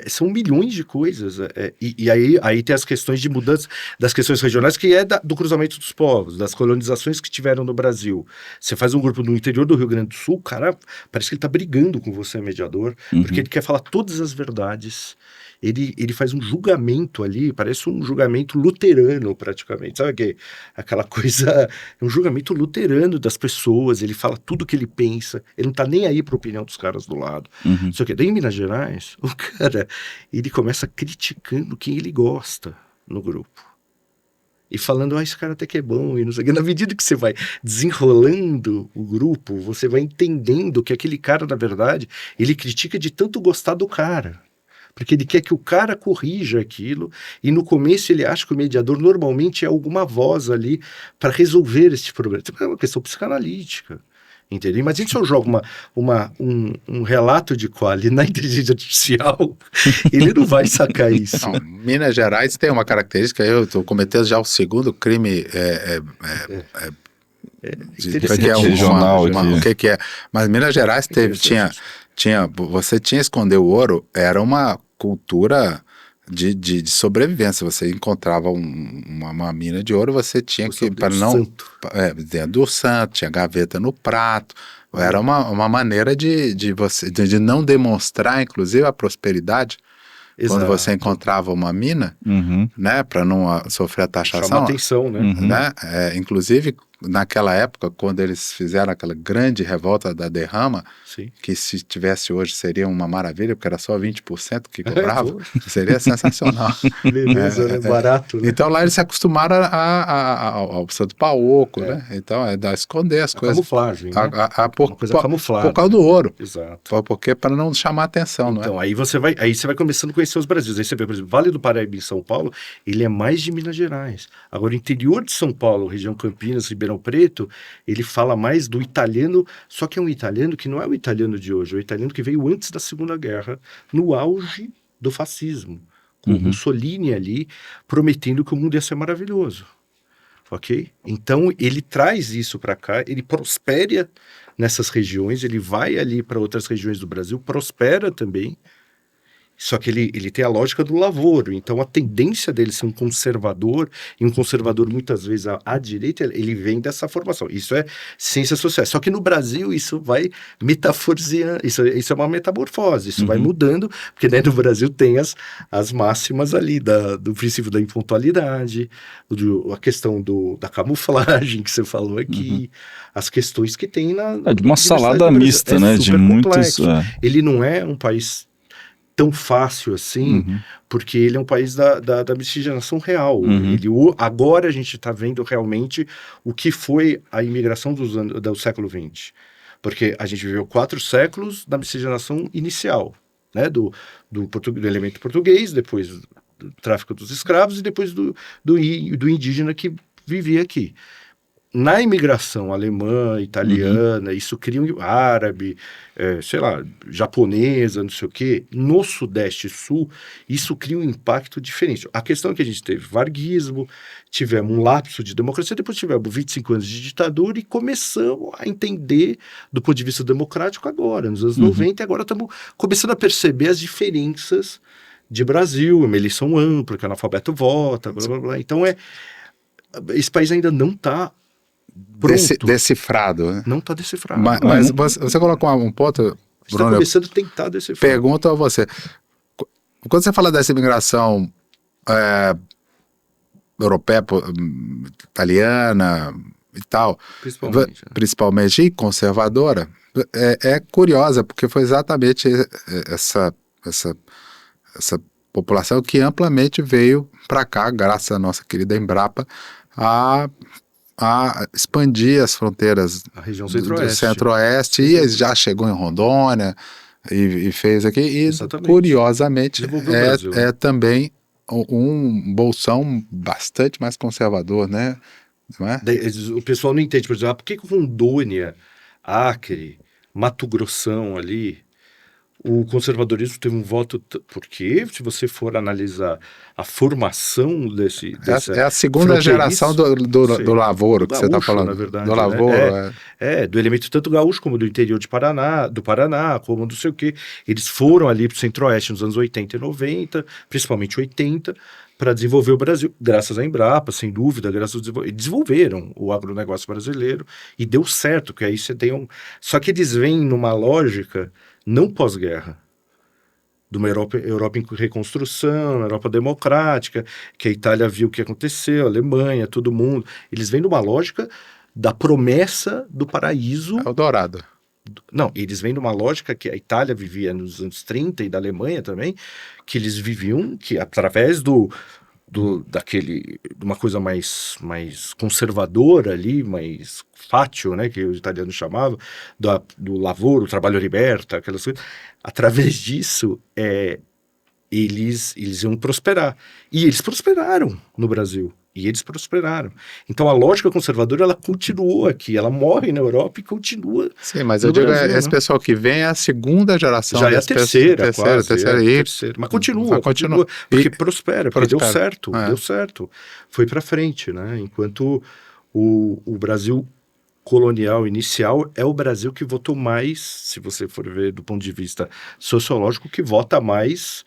São milhões de coisas. E aí tem as questões de mudança das questões regionais, que é do cruzamento dos povos, das colonizações que tiveram no Brasil. Você faz um grupo no interior do Rio Grande do Sul, o cara parece que ele tá brigando com você, mediador, porque ele quer falar todas as verdades. Ele faz um julgamento ali, parece um julgamento luterano praticamente, sabe que aquela coisa, é um julgamento luterano das pessoas, ele fala tudo o que ele pensa, ele não tá nem aí para a opinião dos caras do lado. Só que daí em Minas Gerais, o cara, ele começa criticando quem ele gosta no grupo. E falando, esse cara até que é bom, e não sei o que. Na medida que você vai desenrolando o grupo, você vai entendendo que aquele cara, na verdade, ele critica de tanto gostar do cara. Porque ele quer que o cara corrija aquilo, e no começo ele acha que o mediador normalmente é alguma voz ali para resolver esse problema. É uma questão psicanalítica, entendeu? Imagina se eu jogo um relato de quali na inteligência artificial, ele não vai sacar isso. Não, Minas Gerais tem uma característica, eu estou cometendo já o segundo crime regional aqui. o que é? Mas Minas Gerais você tinha esconder o ouro, era uma cultura de sobrevivência. Você encontrava uma mina de ouro, você tinha que, para não, dentro do santo, tinha gaveta no prato. Era uma maneira de não demonstrar, inclusive, a prosperidade. Exato. Quando você encontrava uma mina, né, para não sofrer a taxação. Chama atenção, né? Né? Inclusive, naquela época, quando eles fizeram aquela grande revolta da derrama, Sim. que se tivesse hoje seria uma maravilha, porque era só 20% que cobrava, seria sensacional. Beleza, né? Barato, né? Então lá eles se acostumaram ao santo paoco, né? Então esconder as coisas. Camuflagem, né? Uma coisa camuflada. Por causa do ouro. Exato. Porque para não chamar atenção, não é? Então, aí você vai começando a conhecer os Brasis. Aí você vê, por exemplo, Vale do Paraíba em São Paulo, ele é mais de Minas Gerais. Agora, o interior de São Paulo, região Campinas, Ribeirão Preto, ele fala mais do italiano, só que é um italiano que não é o italiano de hoje, é o italiano que veio antes da Segunda Guerra, no auge do fascismo, com Mussolini ali, prometendo que o mundo ia ser maravilhoso. Ok? Então, ele traz isso para cá, ele prospera nessas regiões, ele vai ali para outras regiões do Brasil, prospera também, só que ele tem a lógica do lavoro, então a tendência dele ser um conservador, e um conservador muitas vezes à direita, ele vem dessa formação. Isso é ciências sociais. Só que no Brasil isso vai metaforzeando, isso é uma metamorfose, isso vai mudando, porque dentro do Brasil tem as máximas ali do princípio da impontualidade, a questão da camuflagem que você falou aqui, as questões que tem de uma salada mista, né? De muitos. Ele não é um país tão fácil assim, porque ele é um país da miscigenação real. Agora a gente está vendo realmente o que foi a imigração do século XX. Porque a gente viveu 4 séculos da miscigenação inicial, né? Do elemento português, depois do tráfico dos escravos e depois do indígena que vivia aqui. Na imigração alemã, italiana, isso cria árabe, japonesa, não sei o quê. No Sudeste e Sul, isso cria um impacto diferente. A questão é que a gente teve varguismo, tivemos um lapso de democracia, depois tivemos 25 anos de ditadura e começamos a entender do ponto de vista democrático agora, nos anos 90, e agora estamos começando a perceber as diferenças de Brasil, uma eleição ampla, que o analfabeto vota, blá, blá, blá. Então esse país ainda não está pronto. Decifrado, né? Não está decifrado. Mas você colocou um ponto, Está Bruno, começando a tentar decifrar. pergunto a você. Quando você fala dessa imigração europeia, italiana e tal, principalmente e conservadora, é curiosa, porque foi exatamente essa população que amplamente veio para cá, graças à nossa querida Embrapa, a expandir as fronteiras A região do centro-oeste. centro-oeste, e já chegou em Rondônia e fez aqui, e Exatamente. curiosamente Desenvolveu o Brasil. é também um bolsão bastante mais conservador, né? Não é? O pessoal não entende, por exemplo, por que Rondônia, Acre, Mato Grossão ali, o conservadorismo teve um voto... Porque se você for analisar a formação É a segunda geração do Lavoro, que você está falando. Na verdade, do Lavoro, né? Do elemento tanto gaúcho como do interior do Paraná, como não sei o quê. Eles foram ali para o centro-oeste nos anos 80 e 90, principalmente 80, para desenvolver o Brasil, graças à Embrapa, sem dúvida, desenvolveram o agronegócio brasileiro e deu certo, que aí você tem Só que eles vêm numa lógica não pós-guerra, de uma Europa em reconstrução, Europa democrática, que a Itália viu o que aconteceu, a Alemanha, todo mundo. Eles vêm numa lógica da promessa do paraíso. Eldorado. Não, eles vêm numa lógica que a Itália vivia nos anos 30 e da Alemanha também, que eles viviam que através de uma coisa mais conservadora ali, mais fátio, né, que os italianos chamavam, do lavoro, o trabalho liberta, aquelas coisas. Através disso, eles iam prosperar. E eles prosperaram no Brasil. E eles prosperaram. Então a lógica conservadora, ela continuou aqui, ela morre na Europa e continua. Sim, mas eu digo, Brasil, esse pessoal que vem é a segunda geração. Já é a terceira, terceira. Mas continua. Porque prospera, porque deu certo. Foi para frente, né? Enquanto o Brasil colonial inicial é o Brasil que votou mais, se você for ver do ponto de vista sociológico, que vota mais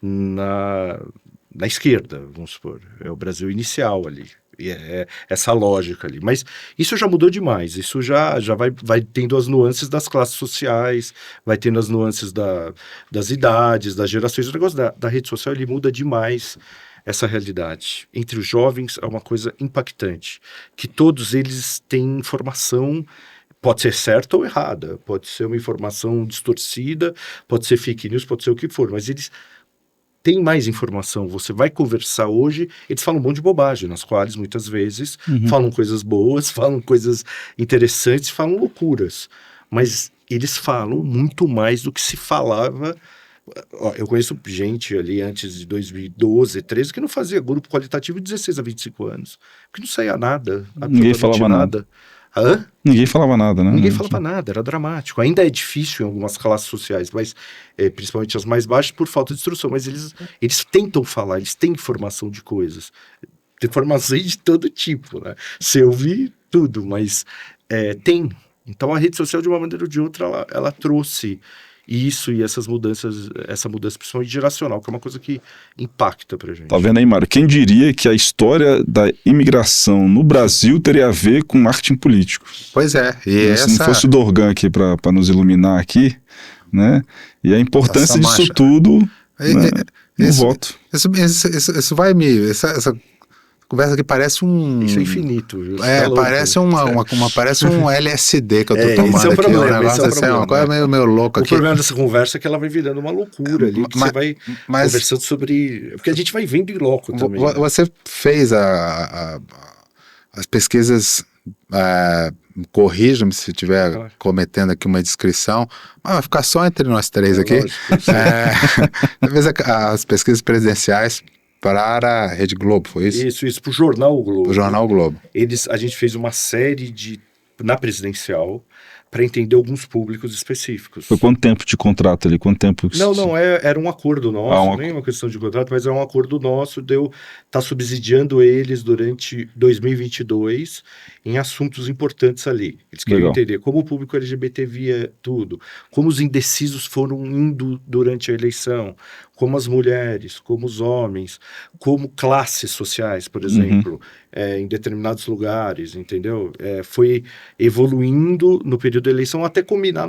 na esquerda, vamos supor. É o Brasil inicial ali. E é essa lógica ali. Mas isso já mudou demais. Isso já vai tendo as nuances das classes sociais, vai tendo as nuances das idades, das gerações. O negócio da rede social, ele muda demais essa realidade. Entre os jovens é uma coisa impactante, que todos eles têm informação, pode ser certa ou errada, pode ser uma informação distorcida, pode ser fake news, pode ser o que for, mas eles têm mais informação. Você vai conversar hoje, eles falam um monte de bobagem, nas quais muitas vezes falam coisas boas, falam coisas interessantes, falam loucuras, mas eles falam muito mais do que se falava. Eu conheço gente ali antes de 2012, 2013, que não fazia grupo qualitativo de 16 a 25 anos, porque não saía nada, Ninguém falava nada. Hã? Ninguém falava nada, né? Ninguém falava nada, era dramático. Ainda é difícil em algumas classes sociais, mas principalmente as mais baixas, por falta de instrução. Mas eles tentam falar, eles têm informação de coisas. Tem informações de todo tipo, né? Se eu vi tudo, mas tem. Então a rede social, de uma maneira ou de outra, ela trouxe isso e essa mudança principalmente geracional, que é uma coisa que impacta pra gente. Tá vendo aí, Mário? Quem diria que a história da imigração no Brasil teria a ver com marketing político? Pois é. Se não fosse o Dorgan aqui para nos iluminar aqui, né? E a importância disso tudo no voto. Isso vai essa conversa que parece Isso é infinito, viu? Parece parece um LSD que eu tô tomando esse é o aqui. Problema, Uma coisa meio louca aqui. O problema dessa conversa é que ela vai virando uma loucura ali, que você vai conversando sobre... Porque a gente vai vendo em loco também. Você fez as pesquisas, corrija-me se estiver cometendo aqui uma descrição, mas vai ficar só entre nós três aqui. Você fez as pesquisas presidenciais para a Rede Globo, foi isso? Isso, para o Jornal Globo. O Jornal Globo. A gente fez uma série na presidencial para entender alguns públicos específicos. Foi quanto tempo de contrato ali? Quanto tempo? Não, era um acordo nosso, nem uma questão de contrato, mas é um acordo nosso, tá subsidiando eles durante 2022 em assuntos importantes ali. Eles queriam entender como o público LGBT via tudo, como os indecisos foram indo durante a eleição, como as mulheres, como os homens, como classes sociais, por exemplo, em determinados lugares, entendeu? Foi evoluindo no período da eleição até culminar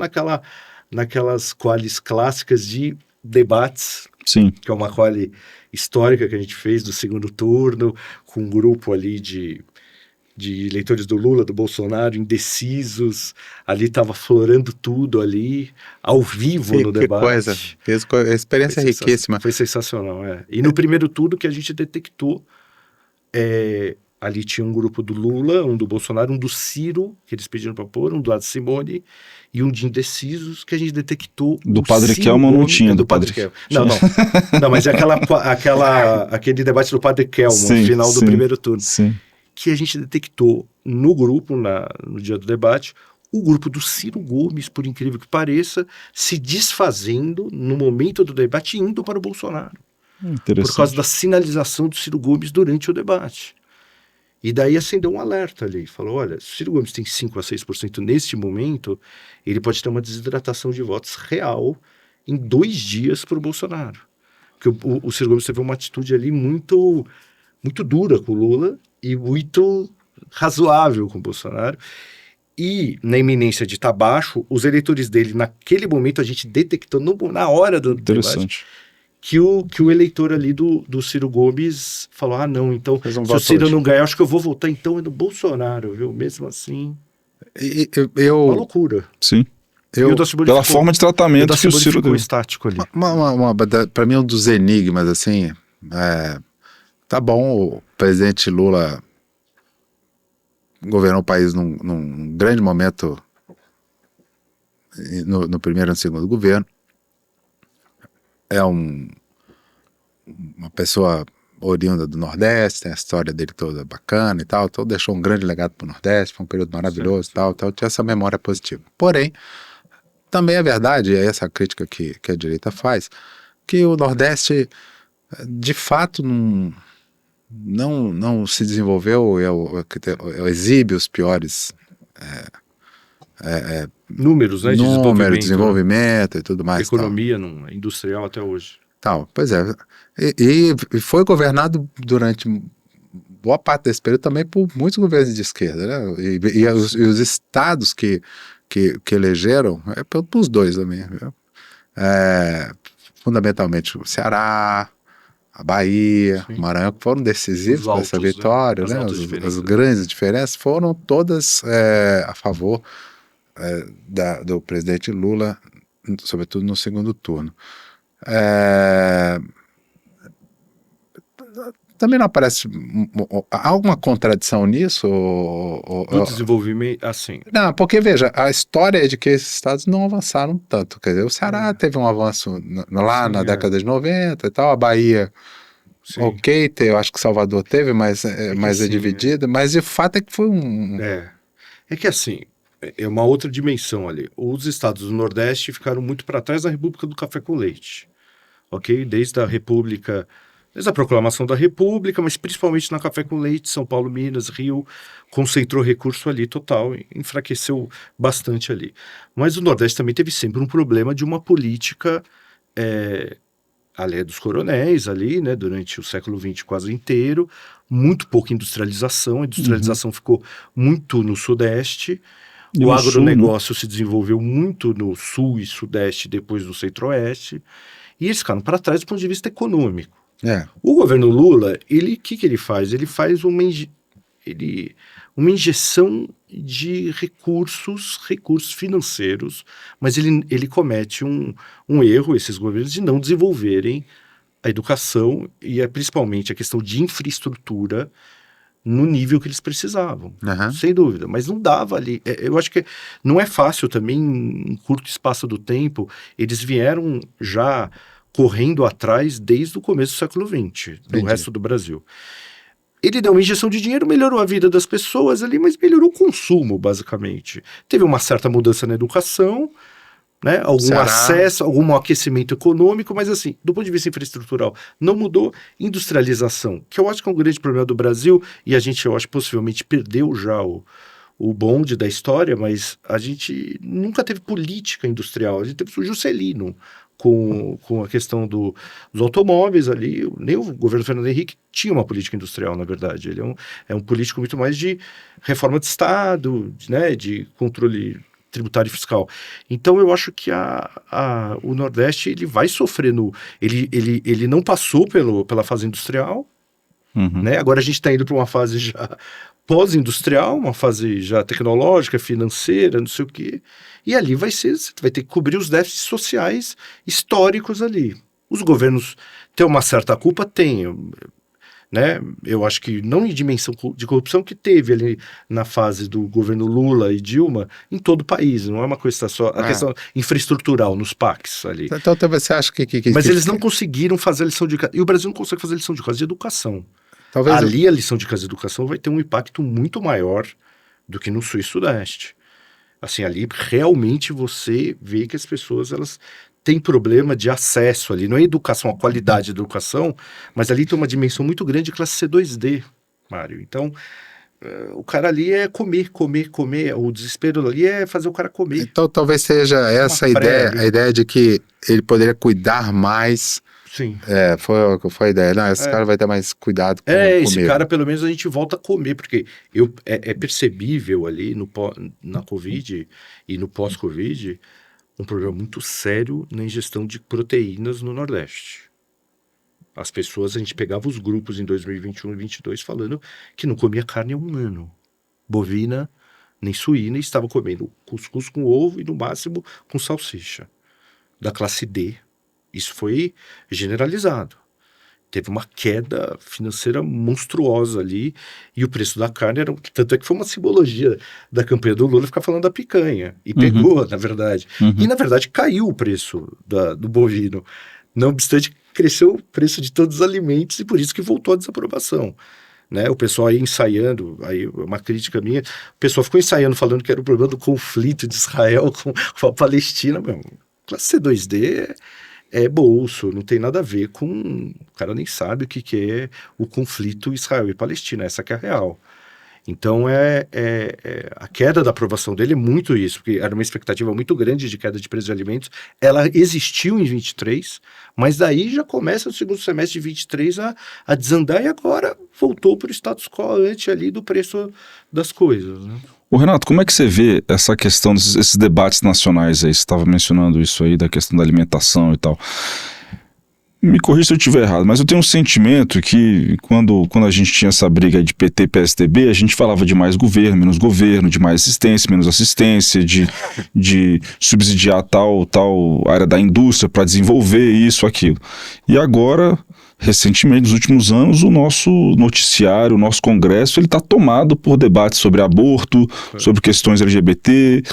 naquelas qualis clássicas de debates, Sim. que é uma quali histórica que a gente fez do segundo turno, com um grupo ali de eleitores do Lula, do Bolsonaro, indecisos, ali estava florando tudo ali, ao vivo no Que debate. coisa, experiência riquíssima. Foi sensacional, E no primeiro turno que a gente detectou, ali tinha um grupo do Lula, um do Bolsonaro, um do Ciro, que eles pediram para pôr, um do lado de Simone, e um de indecisos, que a gente detectou. Do Padre Kelman não tinha, do Padre Kelman. Não, mas é aquele debate do Padre Kelman, no final do primeiro turno. Sim. Que a gente detectou no grupo, no dia do debate, o grupo do Ciro Gomes, por incrível que pareça, se desfazendo no momento do debate, indo para o Bolsonaro. Por causa da sinalização do Ciro Gomes durante o debate. E daí acendeu um alerta ali, falou, olha, se o Ciro Gomes tem 5 a 6% neste momento, ele pode ter uma desidratação de votos real em 2 dias para o Bolsonaro. Porque o Ciro Gomes teve uma atitude ali muito, muito dura com o Lula e muito razoável com o Bolsonaro. E na iminência de estar baixo, os eleitores dele, naquele momento, a gente detectou na hora do debate, que o eleitor ali do Ciro Gomes falou, não, então, se o Ciro não ganhar, acho que eu vou votar então no Bolsonaro, viu? Mesmo assim, uma loucura. Sim. Pela forma de tratamento que o Ciro deu. Estático ali. Para mim, um dos enigmas, assim, tá bom, o presidente Lula governou o país num grande momento no primeiro e no segundo governo. É uma pessoa oriunda do Nordeste, tem a história dele toda bacana e tal, então deixou um grande legado para o Nordeste, foi um período maravilhoso e tal, tinha essa memória positiva. Porém, também é verdade, é essa crítica que a direita faz, que o Nordeste, de fato, não se desenvolveu, exibe os piores números, né, de desenvolvimento e tudo mais. Economia industrial até hoje. Pois é. E foi governado durante boa parte desse período também por muitos governos de esquerda, né? E os estados que elegeram, pelos dois também, viu? Fundamentalmente o Ceará, a Bahia, o Maranhão, que foram decisivos para essa vitória, né? As grandes diferenças foram todas a favor do presidente Lula, sobretudo no segundo turno. Também não aparece alguma contradição nisso? Do desenvolvimento, assim. Não, porque veja, a história é de que esses estados não avançaram tanto. Quer dizer, o Ceará teve um avanço na década de 90 e tal, a Bahia, eu acho que Salvador teve, mas é dividida, mas o fato é que foi É que assim, é uma outra dimensão ali. Os estados do Nordeste ficaram muito para trás da República do Café com Leite, ok? Desde a proclamação da República, mas principalmente na Café com Leite, São Paulo, Minas, Rio, concentrou recurso ali total, enfraqueceu bastante ali. Mas o Nordeste também teve sempre um problema de uma política ali dos coronéis ali, né, durante o século XX quase inteiro, muito pouca industrialização, a industrialização ficou muito no Sudeste. O agronegócio se desenvolveu muito no Sul e Sudeste, depois do Centro-Oeste, e eles ficaram para trás do ponto de vista econômico. O governo Lula, o que ele faz? Ele faz uma injeção de recursos financeiros, mas ele comete um erro, esses governos, de não desenvolverem a educação e principalmente a questão de infraestrutura no nível que eles precisavam, sem dúvida, mas não dava ali. Eu acho que não é fácil também, em curto espaço do tempo, eles vieram já correndo atrás desde o começo do século XX, do resto do Brasil. Ele deu uma injeção de dinheiro, melhorou a vida das pessoas ali, mas melhorou o consumo, basicamente. Teve uma certa mudança na educação, né? Algum acesso, algum aquecimento econômico, mas assim, do ponto de vista infraestrutural, não mudou. Industrialização, que eu acho que é um grande problema do Brasil, e a gente, eu acho, possivelmente perdeu já o bonde da história, mas a gente nunca teve política industrial. A gente teve o Juscelino, com a questão dos automóveis ali. Nem o governo Fernando Henrique tinha uma política industrial, na verdade. Ele é um político muito mais de reforma de Estado, né, de controle tributário e fiscal. Então eu acho que o Nordeste ele vai sofrer ele não passou pela fase industrial, né? Agora a gente está indo para uma fase já pós-industrial, uma fase já tecnológica, financeira, não sei o quê. E ali você vai ter que cobrir os déficits sociais históricos ali. Os governos têm uma certa culpa? Tem, né? Eu acho que não em dimensão de corrupção que teve ali na fase do governo Lula e Dilma em todo o país. Não é uma coisa só, a questão infraestrutural nos PACs ali. Então você acha que Mas eles não conseguiram fazer a lição de casa. E o Brasil não consegue fazer a lição de casa de educação. talvez Ali a lição de casa de educação vai ter um impacto muito maior do que no Sul e Sudeste. Assim, ali realmente você vê que as pessoas elas têm problema de acesso ali. Não é educação, a qualidade da educação, mas ali tem uma dimensão muito grande de classe C2D, Mário. Então, o cara ali é comer. O desespero ali é fazer o cara comer. Então talvez seja essa a ideia, prévia. a ideia de que ele poderia cuidar mais. Sim. Foi a ideia. Não, esse cara vai ter mais cuidado com Esse comigo. cara, pelo menos, a gente volta a comer, porque é percebível ali na Covid e no pós-Covid um problema muito sério na ingestão de proteínas no Nordeste. As pessoas, a gente pegava os grupos em 2021 e 2022 falando que não comia carne há um ano. Bovina, nem suína, e estava comendo cuscuz com ovo e, no máximo, com salsicha. Da classe D. Isso foi generalizado. Teve uma queda financeira monstruosa ali e o preço da carne era... Tanto é que foi uma simbologia da campanha do Lula ficar falando da picanha. E pegou, na verdade. E, na verdade, caiu o preço do bovino. Não obstante, cresceu o preço de todos os alimentos e por isso que voltou a desaprovação. Né? O pessoal aí ensaiando, aí uma crítica minha, o pessoal ficou ensaiando falando que era o problema do conflito de Israel com a Palestina. Meu, classe C2D é bolso, não tem nada a ver com... O cara nem sabe o que é o conflito Israel e Palestina, essa que é a real. Então, a queda da aprovação dele é muito isso, porque era uma expectativa muito grande de queda de preço de alimentos. Ela existiu em 23, mas daí já começa no segundo semestre de 23 a desandar e agora voltou para o status quo antes ali do preço das coisas, né? Ô Renato, como é que você vê essa questão desses debates nacionais aí? Você estava mencionando isso aí, da questão da alimentação e tal. Me corrija se eu estiver errado, mas eu tenho um sentimento que quando a gente tinha essa briga de PT e PSDB, a gente falava de mais governo, de mais assistência, menos assistência, de subsidiar tal área da indústria para desenvolver isso, aquilo. E agora, recentemente, nos últimos anos, o nosso noticiário, o nosso congresso, ele está tomado por debates sobre aborto, sobre questões LGBT,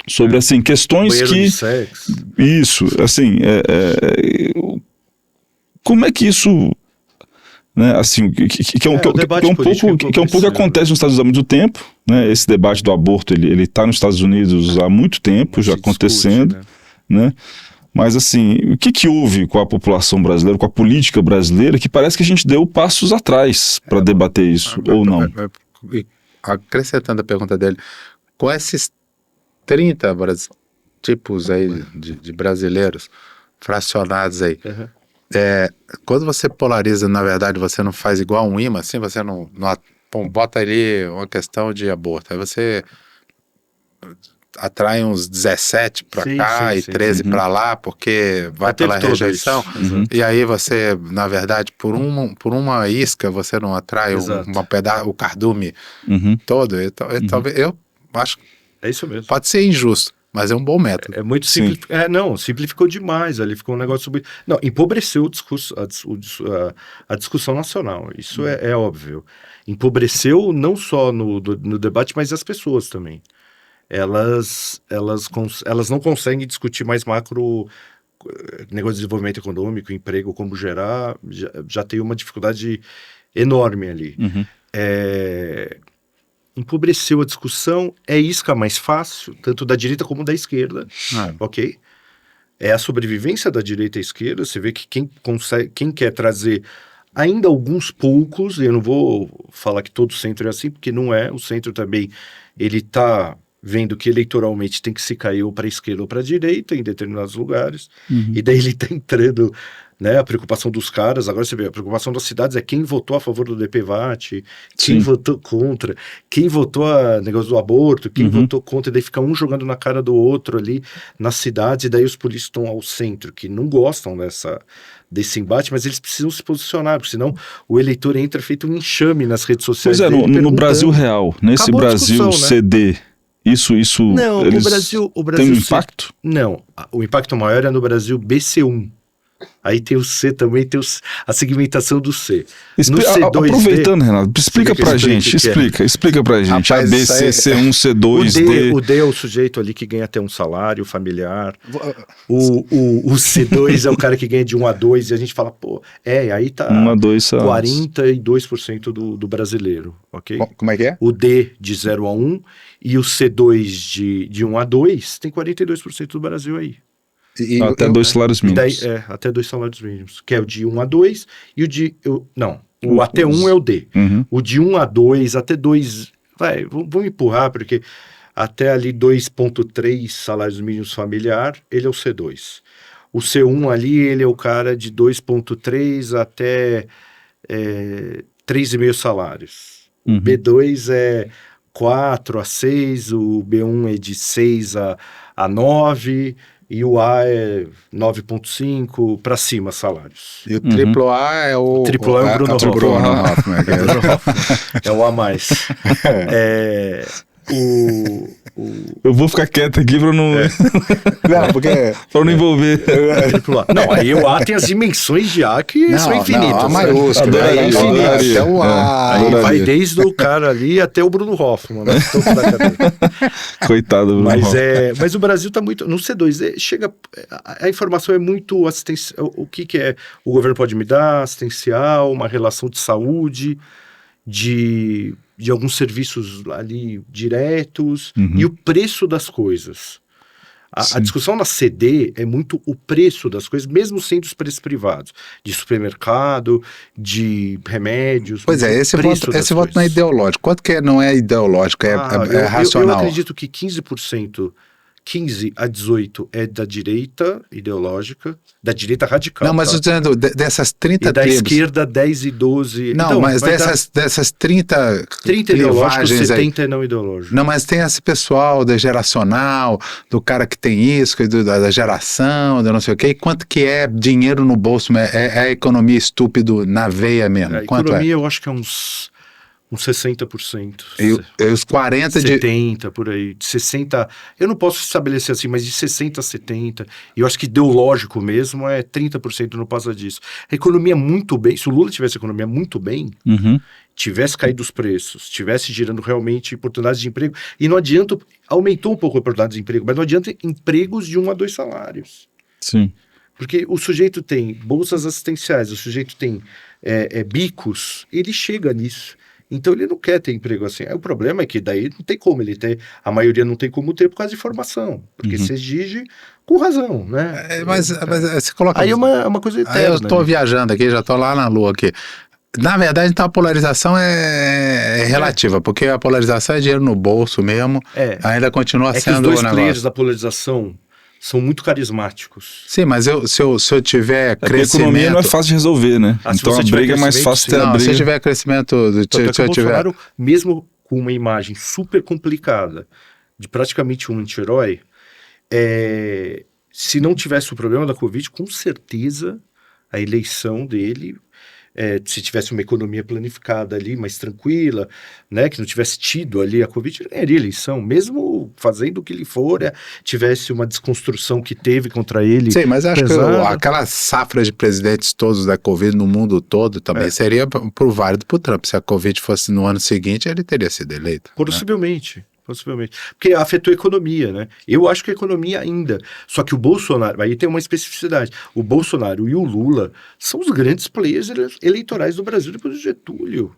sobre, assim, questões Banheiro que... de sexo. Isso, assim, como é que isso, né, assim, que é um pouco que acontece nos Estados Unidos há muito tempo, né, esse debate do aborto, ele está nos Estados Unidos há muito tempo, já acontecendo, né, mas assim, o que houve com a população brasileira, com a política brasileira, que parece que a gente deu passos atrás para debater isso, ou não? Acrescentando a pergunta dele, com esses 30 tipos aí de brasileiros fracionados aí, quando você polariza, na verdade, você não faz igual um imã, assim, você não bota ali uma questão de aborto, aí você atrai uns 17 para cá e 13 para lá, porque vai pela rejeição, e aí você, na verdade, por uma isca, você não atrai o cardume todo, então, talvez, eu acho que é isso mesmo. Pode ser injusto, mas é um bom método. É muito simples. Simplificou demais. Ali ficou um negócio sobre... Não, empobreceu o discurso, a discussão nacional. Isso é óbvio. Empobreceu não só no debate, mas as pessoas também. Elas não conseguem discutir mais macro negócio de desenvolvimento econômico, emprego, como gerar. Já tem uma dificuldade enorme ali. Empobreceu a discussão, é isca mais fácil, tanto da direita como da esquerda, ok? É a sobrevivência da direita e esquerda, você vê que quem quer trazer ainda alguns poucos, eu não vou falar que todo o centro é assim, porque não é, o centro também, ele está vendo que eleitoralmente tem que se cair ou para a esquerda ou para a direita em determinados lugares, e daí ele está entrando, né, a preocupação dos caras, agora você vê, a preocupação das cidades é quem votou a favor do DPVAT, quem votou contra, quem votou a negócio do aborto, quem votou contra, e daí fica um jogando na cara do outro ali nas cidades, e daí os políticos estão ao centro, que não gostam desse embate, mas eles precisam se posicionar, porque senão o eleitor entra feito um enxame nas redes sociais. Pois é, no Brasil real, nesse Acabou a Brasil discussão, né? CD, isso Não, eles o Brasil tem um impacto? Não, o impacto maior é no Brasil BC1. Aí tem o C também, tem a segmentação do C. No C2D, aproveitando, Renato, explica pra gente, explica pra gente. Rapaz, A, B, C, C1, C2, D. O D é o sujeito ali que ganha até um salário familiar. O C2 é o cara que ganha de 1 a 2 e a gente fala, pô, aí tá 1 a 2 salários. 42% do brasileiro, ok? Como é que é? O D de 0 a 1 e o C2 de 1 a 2 tem 42% do Brasil aí. Até 2 salários mínimos. Daí, até 2 salários mínimos, que é o de 1 a 2 e o de... o até 1 é o D. O de 1 a 2, até 2... Vamos empurrar, porque até ali 2,3 salários mínimos familiar, ele é o C2. O C1 ali, ele é o cara de 2,3 até 3,5 salários. O B2 é 4 a 6, o B1 é de 6 a 9... E o A é 9,5 para cima salários. E o triplo A é o... Triplo A é o Bruno Hoffmann. É o A mais. Eu vou ficar quieto aqui pra não... Não, porque... pra não envolver. Triplo A. Não, aí o A tem as dimensões de A que são infinitas. Não, A maiúsculo. Adoraria, Aí adoraria. até o A. Aí vai desde o cara ali até o Bruno Hoffmann, né? Topo da cadeia. Coitado do Bruno Hoffmann. Mas o Brasil tá muito... No C2, chega... A informação é muito assistencial. O que é? O governo pode me dar assistencial, uma relação de saúde, de alguns serviços ali diretos, e o preço das coisas. A discussão na CD é muito o preço das coisas, mesmo sendo os preços privados, de supermercado, de remédios. Pois é, esse voto não é ideológico. Quanto que não é ideológico, é racional? Eu acredito que 15% 15 a 18 é da direita ideológica, da direita radical. Não, mas tá? estou dizendo, dessas 30 e da tribos... esquerda, 10 e 12... Não, então, mas dessas 30 ideológicos, clivagens 70 é não ideológico. Não, mas tem esse pessoal da geracional, do cara que tem isso, da geração, da não sei o quê. E quanto que é dinheiro no bolso? É a economia estúpido na veia mesmo? A Quanto economia eu acho que é uns 60%. E os 40 70 por aí, de 60, eu não posso estabelecer assim, mas de 60 a 70, e eu acho que ideológico mesmo é 30%, não passa disso. A economia muito bem, se o Lula tivesse a economia muito bem, tivesse caído os preços, tivesse gerando realmente oportunidades de emprego, e não adianta, aumentou um pouco a oportunidade de emprego, mas não adianta empregos de 1 a 2 salários. Sim. Porque o sujeito tem bolsas assistenciais, o sujeito tem bicos, ele chega nisso. Então ele não quer ter emprego assim. Aí o problema é que daí não tem como ele ter, a maioria não tem como ter por causa de formação, porque se exige com razão, né? Mas você coloca... Aí é uma coisa eterna. Aí eu estou viajando aqui, já estou lá na lua aqui. Na verdade, então a polarização é relativa, porque a polarização é dinheiro no bolso mesmo, ainda continua sendo que os dois o negócio. players da polarização são muito carismáticos. Sim, mas se eu tiver crescimento... A economia não é fácil de resolver, né? Então a briga é mais fácil ter a briga. Se tiver crescimento... Se eu tiver... mesmo com uma imagem super complicada, de praticamente um anti-herói, se não tivesse o problema da Covid, com certeza a eleição dele... se tivesse uma economia planificada ali, mais tranquila, né, que não tivesse tido ali a Covid, ele ganharia eleição, mesmo fazendo o que ele for, tivesse uma desconstrução que teve contra ele. Sim, mas acho pesada. Que aquela safra de presidentes todos da Covid no mundo todo também seria válido para o Trump. Se a Covid fosse no ano seguinte, ele teria sido eleito. Possivelmente. Né? Possivelmente. Porque afetou a economia, né? Eu acho que a economia ainda. Só que o Bolsonaro, aí tem uma especificidade. O Bolsonaro e o Lula são os grandes players eleitorais do Brasil depois do Getúlio.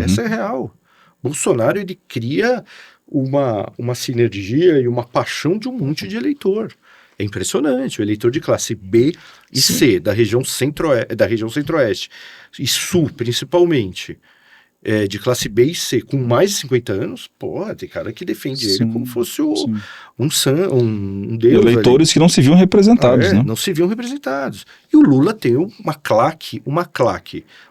Essa é real. Bolsonaro, ele cria uma sinergia e uma paixão de um monte de eleitor. É impressionante. O eleitor de classe B e C, da região centro-oeste e sul, principalmente. de classe B e C com mais de 50 anos, porra, tem cara que defende ele como fosse um deus. Eleitores que não se viam representados, né? Não se viam representados. E o Lula tem uma claque.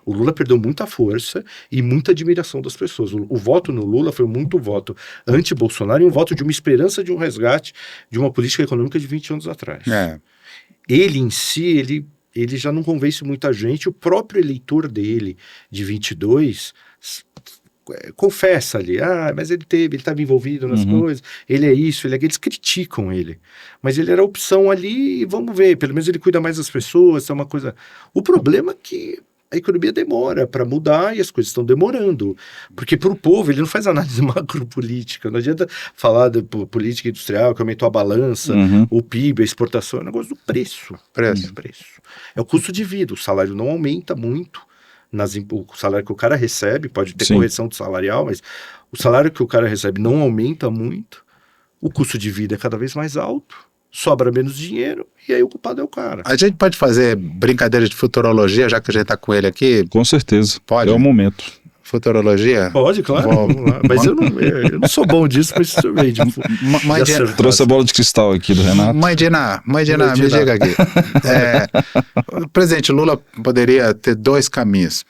O Lula perdeu muita força e muita admiração das pessoas. O voto no Lula foi muito voto anti-Bolsonaro e um voto de uma esperança de um resgate de uma política econômica de 20 anos atrás. Ele em si, ele já não convence muita gente. O próprio eleitor dele, de 22, confessa ali, mas ele estava envolvido nas coisas, ele é isso, ele é aquilo, eles criticam ele. Mas ele era opção ali e vamos ver, pelo menos ele cuida mais das pessoas, é uma coisa... O problema é que a economia demora para mudar e as coisas estão demorando. Porque para o povo, ele não faz análise macropolítica. Não adianta falar de política industrial, que aumentou a balança, o PIB, a exportação, é um negócio do preço. Preço. É o custo de vida. O salário não aumenta muito. O salário que o cara recebe, pode ter correção do salarial, mas o salário que o cara recebe não aumenta muito. O custo de vida é cada vez mais alto. Sobra menos dinheiro e aí o culpado é o cara. A gente pode fazer brincadeira de futurologia, já que a gente tá com ele aqui? Com certeza. Pode? É o momento. Futurologia? Pode, claro. Vamos lá. Mas eu não sou bom disso, mas isso também. Trouxe a bola de cristal aqui do Renato. Mãe Diná, me diga aqui. O presidente Lula poderia ter dois caminhos.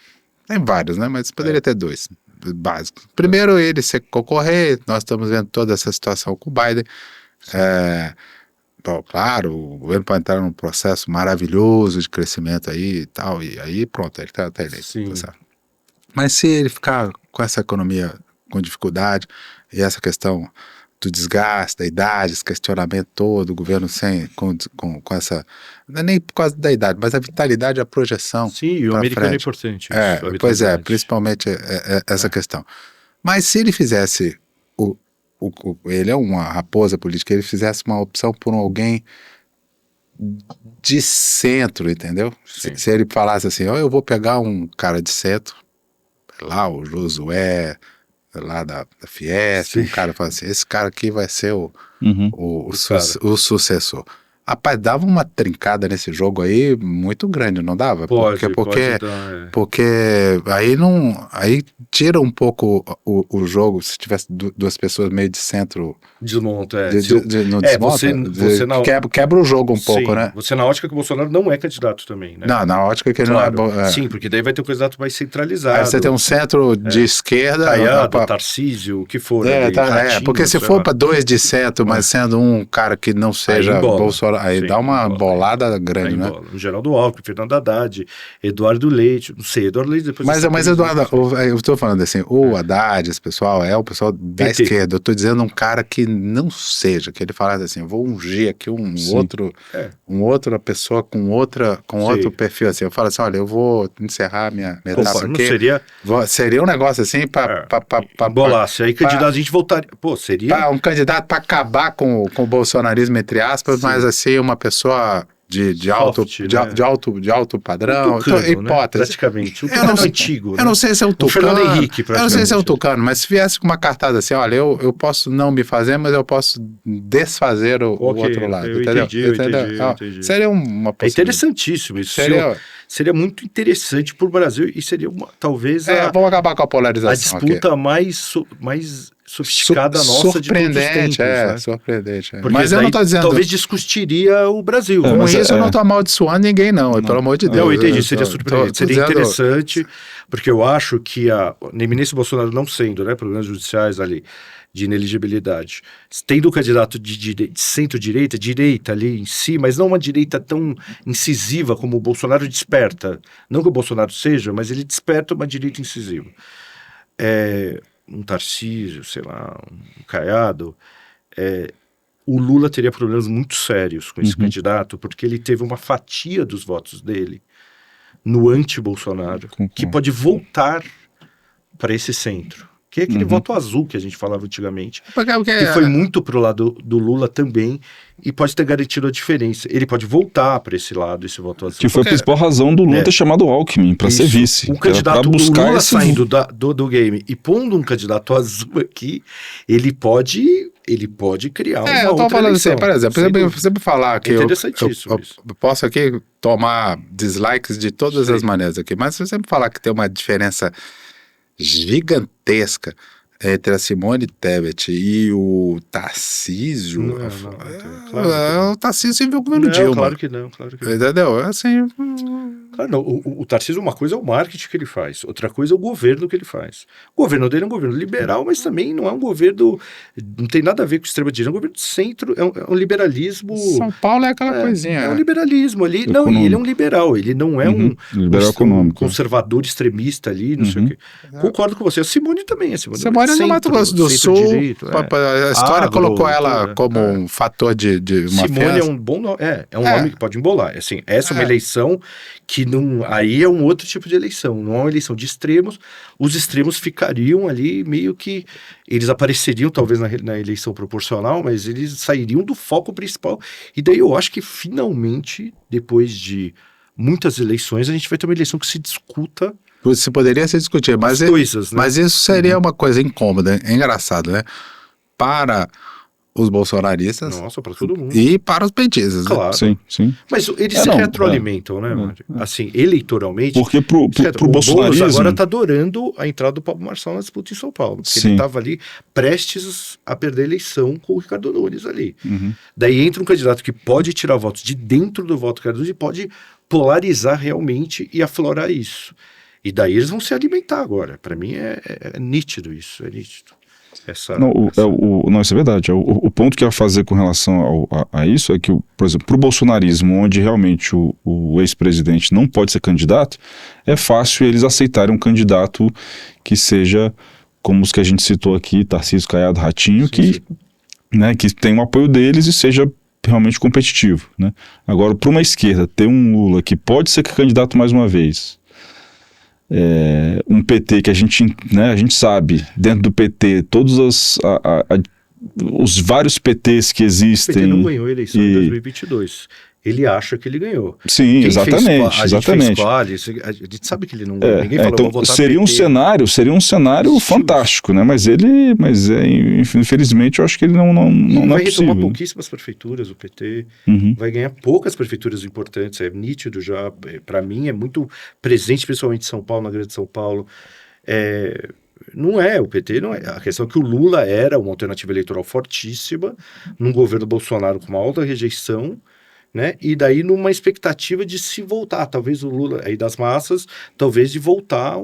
Tem vários, né? Mas poderia ter dois básicos. Primeiro, ele se concorrer. Nós estamos vendo toda essa situação com o Biden. Claro, o governo pode entrar num processo maravilhoso de crescimento aí e tal, e aí pronto, ele tá eleito. Tá. Mas se ele ficar com essa economia com dificuldade, e essa questão do desgaste, da idade, esse questionamento todo, o governo com essa, não é nem por causa da idade, mas a vitalidade, a projeção. Sim, e o americano é importante. Pois é, principalmente essa questão. Mas se ele fizesse ele é uma raposa política, ele fizesse uma opção por alguém de centro, entendeu? Se ele falasse assim, eu vou pegar um cara de centro, lá o Josué, lá da Fiesp, um cara fala assim, esse cara aqui vai ser o sucessor. Rapaz, dava uma trincada nesse jogo aí muito grande, não dava? Porque aí tira um pouco o jogo, se tivesse duas pessoas meio de centro... Desmonta, quebra o jogo um pouco, né? Você na ótica que o Bolsonaro não é candidato também, né? Não, na ótica que ele não é... Sim, porque daí vai ter um candidato mais centralizado. Aí você tem um centro de esquerda... Caiado, Tarcísio, o que for. Porque se for para dois de centro, mas sendo um cara que não seja Bolsonaro, aí dá uma bolada grande, né? O Geraldo Alckmin, Fernando Haddad, Eduardo Leite, não sei, Eduardo Leite depois... Mas Eduardo, eu estou falando assim, o Haddad, esse pessoal, é o pessoal da esquerda, eu estou dizendo um cara que não seja, que ele falasse assim, eu vou ungir aqui outra pessoa com outro perfil, assim, eu falo assim, olha, eu vou encerrar minha etapa aqui. Seria um negócio assim para bolar, se aí candidato a gente voltaria, seria... um candidato para acabar com o bolsonarismo, entre aspas, mas assim, uma pessoa... De alto padrão, hipótese. Praticamente. Antigo. Eu não sei se é o Tucano. Fernando Henrique, eu não sei se é o Tucano, mas se viesse com uma cartada assim, olha, eu posso não me fazer, mas eu posso desfazer o outro lado. Entendi. Seria uma possibilidade. É interessantíssimo isso. Seria muito interessante para o Brasil e seria talvez vamos acabar com a polarização. A disputa mais sofisticada nossa de todos os tempos. Surpreendente. Porque mas eu não estou dizendo... Talvez discutiria o Brasil. Com isso eu não estou amaldiçoando ninguém, não. Pelo amor de Deus. Eu entendi, seria surpreendente. Seria interessante, porque eu acho que a eminência Bolsonaro não sendo, problemas judiciais ali, de ineligibilidade, tendo um candidato de centro-direita, direita ali em si, mas não uma direita tão incisiva como o Bolsonaro desperta. Não que o Bolsonaro seja, mas ele desperta uma direita incisiva. Um Tarcísio, sei lá, um Caiado, o Lula teria problemas muito sérios com esse candidato, porque ele teve uma fatia dos votos dele no anti-Bolsonaro, que pode voltar para esse centro. Que é aquele voto azul que a gente falava antigamente, que foi muito pro lado do Lula também, e pode ter garantido a diferença. Ele pode voltar para esse lado, esse voto azul. Que foi a principal razão do Lula ter chamado o Alckmin para ser vice. Um candidato do Lula saindo do game e pondo um candidato azul aqui, ele pode criar uma outra eleição. Assim, por exemplo, você me falar que eu posso aqui tomar dislikes de todas as maneiras aqui, mas se você me falar que tem uma diferença gigantesca entre a Simone Tebet e o Tarcísio. Não, claro O Tarcísio viu o governo não, Dilma. claro que não. Entendeu? Assim, Claro, não. O Tarcísio, uma coisa é o marketing que ele faz, outra coisa é o governo que ele faz. O governo dele é um governo liberal, mas também não é um governo, não tem nada a ver com extrema-direita, é um governo de centro, é um liberalismo... São Paulo é aquela coisinha. É um liberalismo ali. Não, e ele é um liberal, ele não é Liberal um econômico. conservador extremista ali, não sei o quê. Concordo com você. A Simone também. A Simone Simone é do Mato Grosso do Sul. centro-direito, A história colocou ela como um fator de uma Simone é fiança. um bom nome. É um nome que pode embolar. Assim, essa é uma eleição que não. Aí é um outro tipo de eleição. Não é uma eleição de extremos. Os extremos ficariam ali meio que. Eles apareceriam talvez na eleição proporcional, mas eles sairiam do foco principal. E daí eu acho que finalmente, depois de muitas eleições, a gente vai ter uma eleição que se discuta. Isso poderia se discutir, mas, coisas, né? mas isso seria uma coisa incômoda, é engraçado, né? Para os bolsonaristas Nossa, para todo mundo. e para os petistas. Né? Claro. Sim. Mas eles se retroalimentam, né, Mário? Assim, eleitoralmente. Porque pro o bolsonarismo... Boulos agora está adorando a entrada do Pablo Marçal na disputa em São Paulo. Porque ele estava ali prestes a perder a eleição com o Ricardo Nunes ali. Daí entra um candidato que pode tirar votos de dentro do voto do Ricardo Nunes e pode polarizar realmente e aflorar isso. E daí eles vão se alimentar agora. Para mim é nítido isso, é nítido. Não, isso é verdade. O ponto que eu ia fazer com relação a isso é que, por exemplo, para o bolsonarismo, onde realmente o ex-presidente não pode ser candidato, é fácil eles aceitarem um candidato que seja como os que a gente citou aqui, Tarcísio, Caiado, Ratinho, que tem o apoio deles e seja realmente competitivo. Né? Agora, para uma esquerda, ter um Lula que pode ser candidato mais uma vez, um PT que a gente sabe, dentro do PT, todos os vários PTs que existem... O PT não ganhou a eleição em 2022. Ele acha que ele ganhou. Sim, exatamente. A gente sabe que ele não ganhou. Ninguém falou, então, vou votar seria um cenário fantástico, né? Mas infelizmente eu acho que ele não vai é possível. retomar pouquíssimas prefeituras, o PT vai ganhar poucas prefeituras importantes, é nítido já, para mim é muito presente, principalmente em São Paulo, na Grande São Paulo. Não é, o PT não é. A questão é que o Lula era uma alternativa eleitoral fortíssima, num governo Bolsonaro com uma alta rejeição, né? E daí numa expectativa de se voltar, talvez o Lula, aí das massas, talvez de voltar a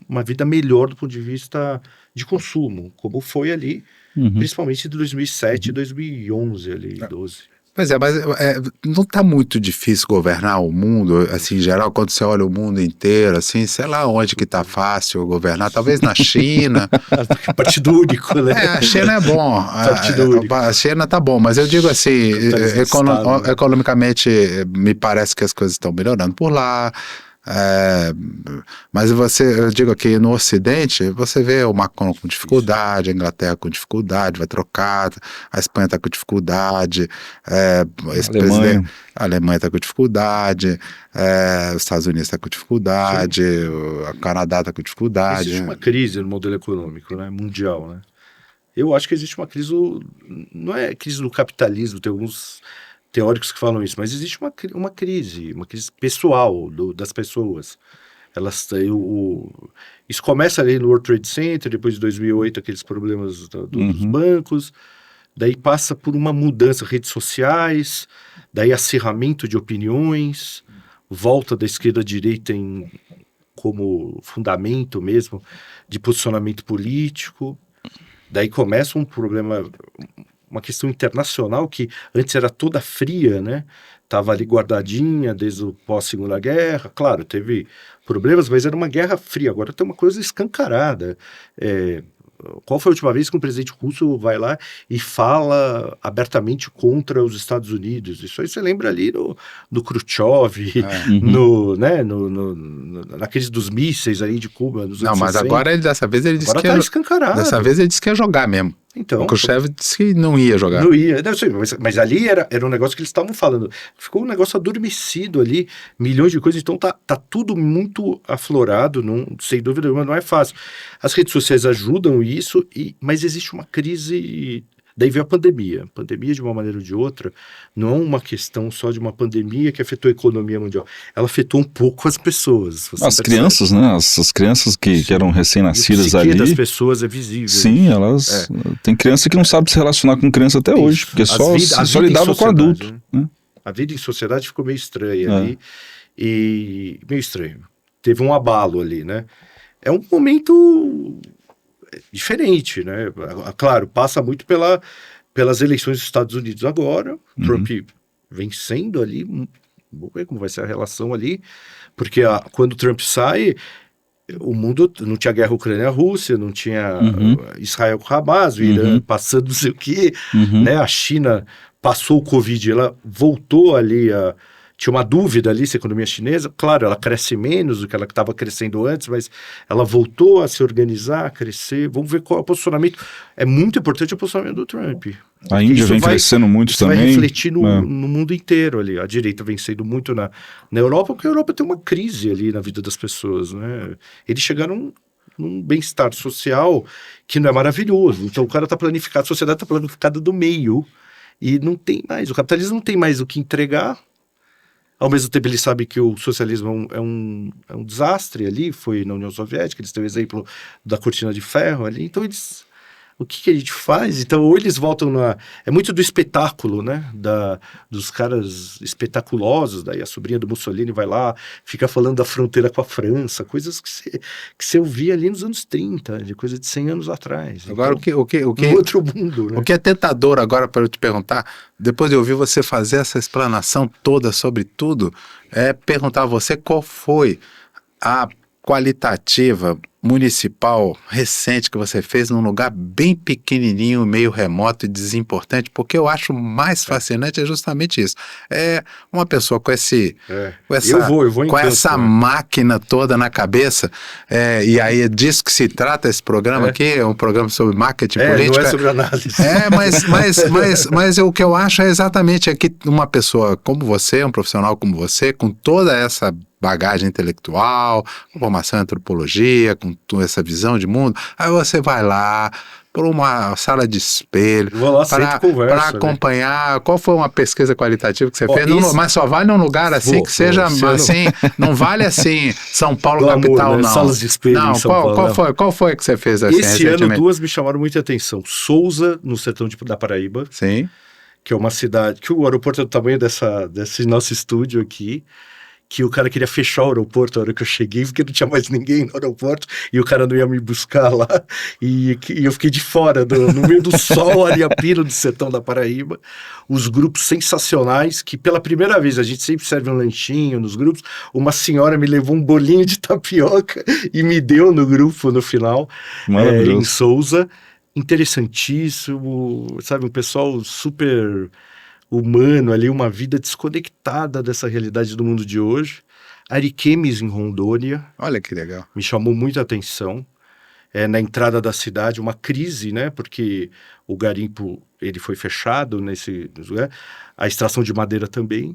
uma vida melhor do ponto de vista de consumo, como foi ali, principalmente de 2007 e 2011, ali, 12. Pois mas não está muito difícil governar o mundo, assim, em geral, quando você olha o mundo inteiro, assim, sei lá onde que está fácil governar, talvez na China. Partido único, né? A China é bom, a China tá bom, mas eu digo assim, economicamente me parece que as coisas estão melhorando por lá. Mas eu digo aqui no Ocidente, você vê o Macron com dificuldade, a Inglaterra com dificuldade, vai trocar, a Espanha está com dificuldade, a Alemanha está com dificuldade, os Estados Unidos está com dificuldade, o Canadá está com dificuldade. Existe uma crise no modelo econômico, né, mundial, né? Eu acho que existe uma crise, não é crise do capitalismo, tem alguns teóricos que falam isso, mas existe uma crise pessoal das pessoas. Isso começa ali no World Trade Center, depois de 2008, aqueles problemas dos bancos, daí passa por uma mudança, redes sociais, daí acirramento de opiniões, volta da esquerda à direita como fundamento mesmo de posicionamento político, daí começa um problema, uma questão internacional que antes era toda fria, né? Estava ali guardadinha desde o pós-Segunda Guerra. Claro, teve problemas, mas era uma guerra fria. Agora tem uma coisa escancarada. Qual foi a última vez que um presidente russo vai lá e fala abertamente contra os Estados Unidos? Isso aí você lembra ali no Khrushchev, na crise dos mísseis ali de Cuba. Nos anos 60. Mas agora dessa vez ele disse que tá escancarado. Dessa vez ele disse que ia jogar mesmo. Então, o Khrushchev disse que não ia jogar. Não ia, não sei, mas ali era um negócio que eles estavam falando. Ficou um negócio adormecido ali, milhões de coisas, então tá tudo muito aflorado, sem dúvida nenhuma, não é fácil. As redes sociais ajudam isso, mas existe uma crise Daí veio a pandemia. A pandemia, de uma maneira ou de outra, não é uma questão só de uma pandemia que afetou a economia mundial. Ela afetou um pouco as pessoas. Você As percebe? crianças, né? As crianças que eram E o recém-nascidas psique das ali. pessoas é visível. Sim, elas. Tem criança que não sabe se relacionar com criança até hoje, porque A só vida em lidava com sociedade, adulto. Né? A vida em sociedade ficou meio estranha ali. E meio estranho. Teve um abalo ali, né? É um momento diferente, né? Claro, passa muito pelas eleições dos Estados Unidos agora. Trump vencendo ali. Vamos ver como vai ser a relação ali. Porque quando o Trump sai, o mundo não tinha guerra Ucrânia-Rússia, não tinha Israel com Hamas, o Irã passando não sei o quê, né? A China passou o Covid, ela voltou ali tinha uma dúvida ali se a economia chinesa, claro, ela cresce menos do que ela estava crescendo antes, mas ela voltou a se organizar, a crescer. Vamos ver qual é o posicionamento. É muito importante o posicionamento do Trump. A Índia vem crescendo muito isso também. Vai refletir no mundo inteiro ali. A direita vem sendo muito na Europa, porque a Europa tem uma crise ali na vida das pessoas, né? Eles chegaram num bem-estar social que não é maravilhoso. Então o cara está planificado, a sociedade está planificada do meio e não tem mais. O capitalismo não tem mais o que entregar. Ao mesmo tempo, ele sabe que o socialismo é um desastre ali, foi na União Soviética, eles têm o exemplo da cortina de ferro ali, então o que a gente faz? Então, ou eles voltam é muito do espetáculo, né, dos caras espetaculosos, daí a sobrinha do Mussolini vai lá, fica falando da fronteira com a França, coisas que você ouvia ali nos anos 30, de coisa de 100 anos atrás. Agora, então, um outro mundo, né? O que é tentador agora para eu te perguntar, depois de ouvir você fazer essa explanação toda sobre tudo, é perguntar a você qual foi a qualitativa municipal recente que você fez num lugar bem pequenininho, meio remoto e desimportante, porque eu acho mais fascinante é justamente isso. É uma pessoa com essa máquina toda na cabeça, e aí é disso que se trata esse programa aqui, é um programa sobre marketing político. Não é sobre análise. Mas o que eu acho é exatamente que uma pessoa como você, um profissional como você, com toda essa bagagem intelectual, com formação em antropologia, com toda essa visão de mundo, aí você vai lá por uma sala de espelho para acompanhar, né? Qual foi uma pesquisa qualitativa que você fez? Mas só vale num lugar assim que seja assim, não vale assim São Paulo Glamour, capital, né? não. Salas de espelho não, em São Paulo, qual foi que você fez assim Esse ano duas me chamaram muita atenção. Souza, no sertão da Paraíba. Sim. Que é uma cidade, que o aeroporto é do tamanho desse nosso estúdio aqui, que o cara queria fechar o aeroporto a hora que eu cheguei, porque não tinha mais ninguém no aeroporto, e o cara não ia me buscar lá, e eu fiquei de fora, no meio do sol ali a pino do sertão da Paraíba, os grupos sensacionais, que pela primeira vez, a gente sempre serve um lanchinho nos grupos, uma senhora me levou um bolinho de tapioca e me deu no grupo no final, em Souza, interessantíssimo, sabe, um pessoal super humano ali, uma vida desconectada dessa realidade do mundo de hoje. Ariquemes, em Rondônia. Olha que legal. Me chamou muita atenção. Na entrada da cidade, uma crise, né? Porque o garimpo, ele foi fechado nesse lugar. A extração de madeira também.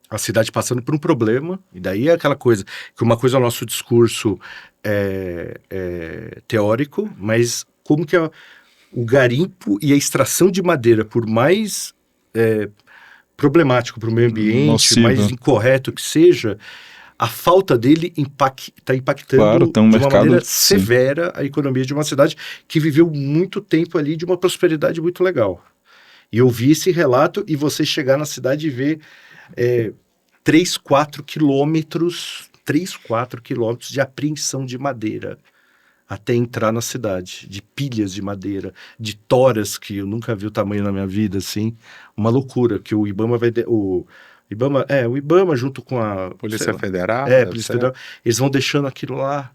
A cidade passando por um problema. E daí é aquela coisa, que uma coisa é o nosso discurso teórico, mas como que o garimpo e a extração de madeira, por mais problemático para o meio ambiente, mais incorreto que seja, a falta dele está impactando de uma maneira severa a economia de uma cidade que viveu muito tempo ali de uma prosperidade muito legal. E eu vi esse relato e você chegar na cidade e ver 3, 4 quilômetros de apreensão de madeira até entrar na cidade, de pilhas de madeira, de toras, que eu nunca vi o tamanho na minha vida, assim, uma loucura, que o IBAMA o IBAMA junto com a Polícia Federal, Polícia Federal, eles vão deixando aquilo lá,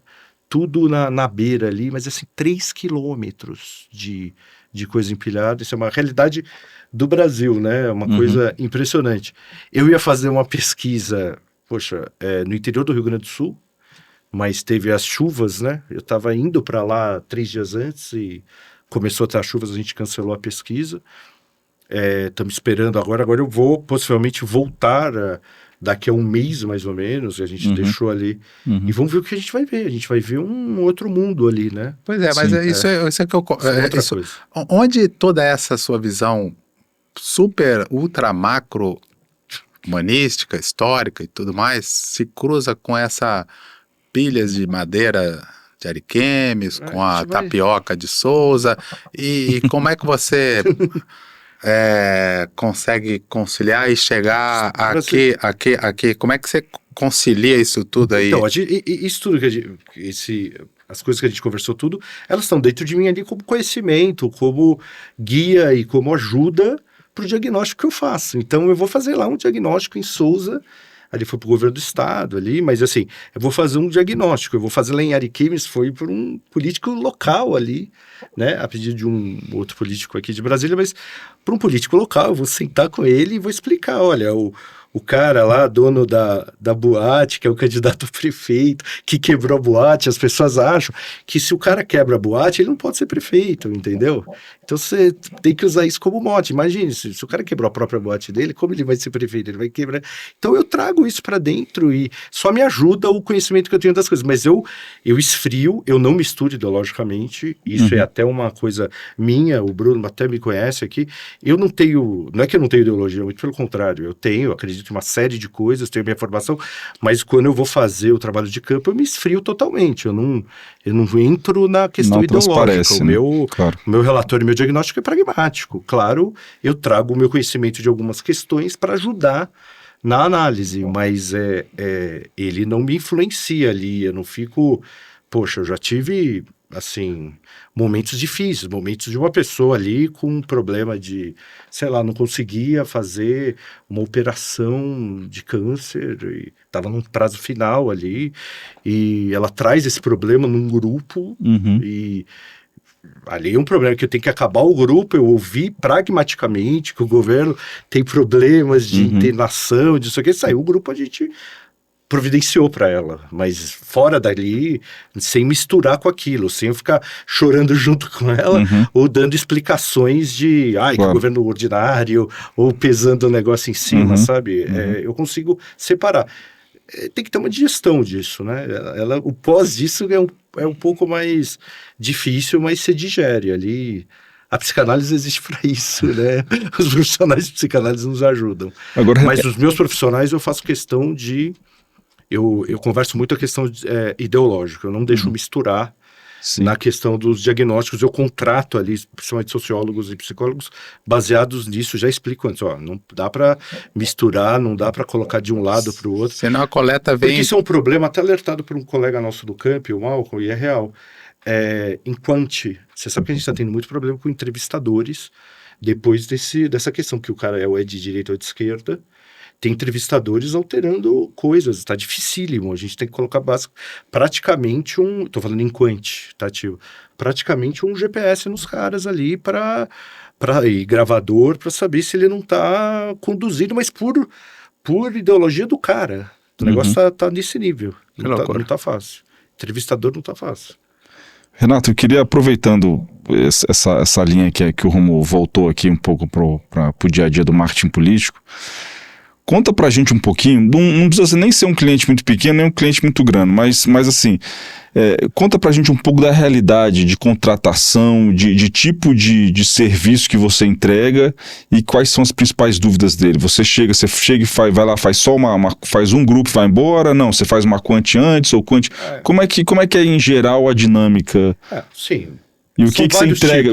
tudo na beira ali, mas assim, 3 quilômetros de coisa empilhada. Isso é uma realidade do Brasil, né? Uma coisa impressionante. Eu ia fazer uma pesquisa, no interior do Rio Grande do Sul, mas teve as chuvas, né? Eu estava indo para lá 3 dias antes e começou a ter as chuvas, a gente cancelou a pesquisa. Estamos esperando agora eu vou possivelmente voltar daqui a um mês, mais ou menos, a gente deixou ali, e vamos ver o que a gente vai ver. A gente vai ver um outro mundo ali, né? Pois é, mas isso é que eu... Outra coisa. Onde toda essa sua visão super, ultra macro, humanística, histórica e tudo mais, se cruza com essa pilhas de madeira de Ariquemes, com a tapioca de Souza, e como é que você consegue conciliar e chegar aqui, como é que você concilia isso tudo aí? Então, isso tudo as coisas que a gente conversou tudo, elas estão dentro de mim ali como conhecimento, como guia e como ajuda para o diagnóstico que eu faço. Então, eu vou fazer lá um diagnóstico em Souza, ali foi para o governo do estado, ali, mas assim, eu vou fazer um diagnóstico, eu vou fazer lá em Ariquemes, foi por um político local ali, né, a pedido de um outro político aqui de Brasília, mas para um político local, eu vou sentar com ele e vou explicar, olha, o cara lá, dono da boate, que é o candidato a prefeito, que quebrou a boate, as pessoas acham que se o cara quebra a boate, ele não pode ser prefeito, entendeu? Então você tem que usar isso como mote. Imagine, se o cara quebrou a própria boate dele, como ele vai ser prefeito? Ele vai quebrar. Então eu trago isso para dentro e só me ajuda o conhecimento que eu tenho das coisas. Mas eu esfrio, eu não misturo ideologicamente, isso é até uma coisa minha, o Bruno até me conhece aqui. Não é que eu não tenho ideologia, muito pelo contrário, eu acredito em uma série de coisas, tenho minha formação, mas quando eu vou fazer o trabalho de campo, eu me esfrio totalmente, eu não entro na questão ideológica. O meu relatório, meu diagnóstico é pragmático. Claro, eu trago o meu conhecimento de algumas questões para ajudar na análise, mas ele não me influencia ali, eu não fico... Poxa, eu já tive, assim, momentos difíceis, momentos de uma pessoa ali com um problema de, sei lá, não conseguia fazer uma operação de câncer, e estava num prazo final ali, e ela traz esse problema num grupo, e ali é um problema que eu tenho que acabar o grupo, eu ouvi pragmaticamente que o governo tem problemas de internação, disso aqui, saiu o grupo, a gente providenciou para ela, mas fora dali, sem misturar com aquilo, sem eu ficar chorando junto com ela, ou dando explicações de, que governo ordinário, ou pesando o negócio em cima, sabe? Eu consigo separar. Tem que ter uma digestão disso, né? O pós disso é um pouco mais difícil, mas se digere ali. A psicanálise existe para isso, né? Os profissionais de psicanálise nos ajudam. Mas os meus profissionais eu faço questão de... Eu converso muito a questão ideológica, eu não deixo misturar. Sim. Na questão dos diagnósticos, eu contrato ali, principalmente sociólogos e psicólogos, baseados nisso, já explico antes, não dá para misturar, não dá para colocar de um lado para o outro. Senão a coleta vem... Porque isso é um problema até alertado por um colega nosso do camp, o Malcolm, e é real. Em Quant, você sabe que a gente está tendo muito problema com entrevistadores, depois dessa questão que o cara é de direita ou de esquerda, tem entrevistadores alterando coisas, tá dificílimo, a gente tem que colocar praticamente tô falando em Quant, tá, tio? Praticamente um GPS nos caras ali e gravador para saber se ele não tá conduzido, mas por ideologia do cara. O negócio tá nesse nível, não tá fácil. Entrevistador não tá fácil. Renato, eu queria, aproveitando essa linha que o Romulo voltou aqui um pouco pro dia a dia do marketing político, conta pra gente um pouquinho, não precisa nem ser um cliente muito pequeno, nem um cliente muito grande, mas assim, conta pra gente um pouco da realidade de contratação, de tipo de serviço que você entrega e quais são as principais dúvidas dele. Você chega e vai lá, faz só faz um grupo e vai embora? Não, você faz uma quant antes ou quant... Como é que é em geral a dinâmica? Sim. E o que você entrega?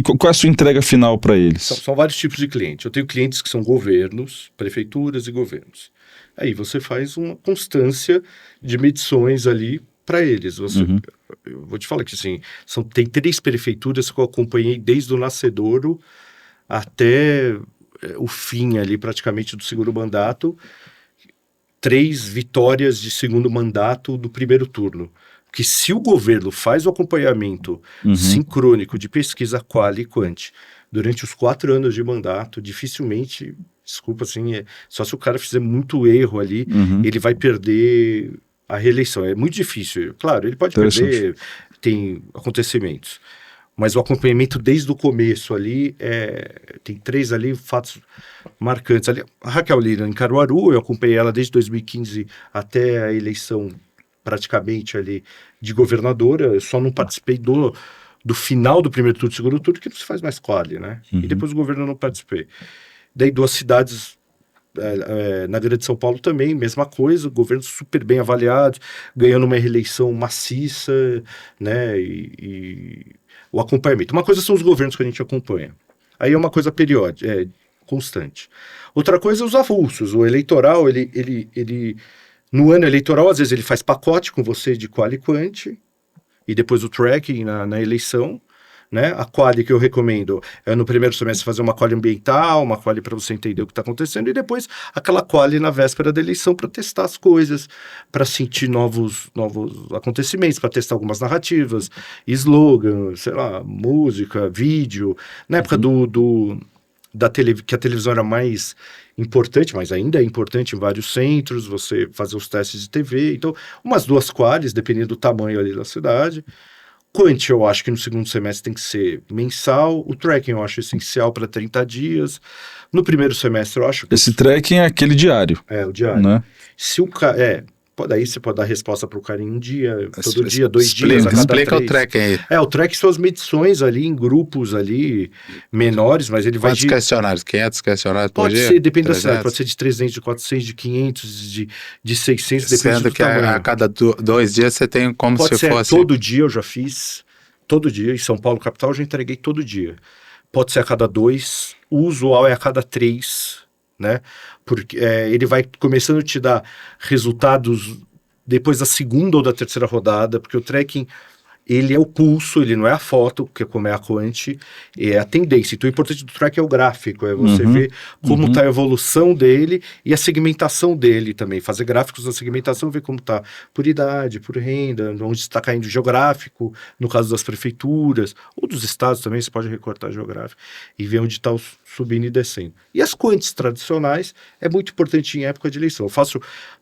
Qual é a sua entrega final para eles? São vários tipos de clientes. Eu tenho clientes que são governos, prefeituras e governos. Aí você faz uma constância de medições ali para eles. Eu vou te falar que assim, tem 3 prefeituras que eu acompanhei desde o nascedouro até o fim ali praticamente do segundo mandato. 3 vitórias de segundo mandato do primeiro turno. Que se o governo faz o acompanhamento sincrônico de pesquisa quali e quant durante os 4 anos de mandato, dificilmente, desculpa assim, só se o cara fizer muito erro ali, ele vai perder a reeleição. É muito difícil. Claro, ele pode perder, tem acontecimentos. mas o acompanhamento desde o começo ali, tem 3 ali fatos marcantes. Ali, a Raquel Lira em Caruaru, eu acompanhei ela desde 2015 até a eleição praticamente ali de governadora, eu só não participei do final do primeiro turno, do segundo turno, que não se faz mais quali, né? E depois do governo eu não participei. Daí 2 cidades, na Grande São Paulo também, mesma coisa, governos super bem avaliados, ganhando uma reeleição maciça, né? E o acompanhamento. Uma coisa são os governos que a gente acompanha. Aí é uma coisa periódica, constante. Outra coisa é os avulsos. O eleitoral, ele no ano eleitoral, às vezes ele faz pacote com você de quali e quanti, e depois o tracking na eleição, né? A quali que eu recomendo é no primeiro semestre fazer uma quali ambiental, uma quali para você entender o que está acontecendo, e depois aquela quali na véspera da eleição para testar as coisas, para sentir novos acontecimentos, para testar algumas narrativas, slogan, sei lá, música, vídeo. Na época que a televisão era mais importante, mas ainda é importante em vários centros, você fazer os testes de TV. Então, umas 2 qualis, dependendo do tamanho ali da cidade. Quanti, eu acho que no segundo semestre tem que ser mensal. O tracking eu acho essencial para 30 dias. No primeiro semestre eu acho que... Esse tracking é aquele diário. O diário. Né? Se o cara... Daí você pode dar resposta para o cara em um dia, todo dia, 2 dias, a cada Explica 3. o tracking aí. O tracking são as medições ali em grupos ali menores, mas ele vai Quantos questionários? 500 questionários por Pode dia? ser, depende da 300? cidade, pode ser de 300, de 400, de 500, de 600, depende Sendo do que tamanho. a cada 2 dias você tem como Pode se ser fosse... todo dia, eu já fiz, todo dia, em São Paulo, capital, eu já entreguei todo dia. Pode ser a cada 2, o usual é a cada 3, né? Porque ele vai começando a te dar resultados depois da segunda ou da terceira rodada, porque o tracking, ele é o pulso, ele não é a foto, que é como é a quanti, é a tendência. Então o importante do track é o gráfico, é você ver como está a evolução dele e a segmentação dele também, fazer gráficos da segmentação, ver como está por idade, por renda, onde está caindo geográfico, no caso das prefeituras, ou dos estados também, você pode recortar geográfico e ver onde está subindo e descendo. E as quantis tradicionais é muito importante em época de eleição.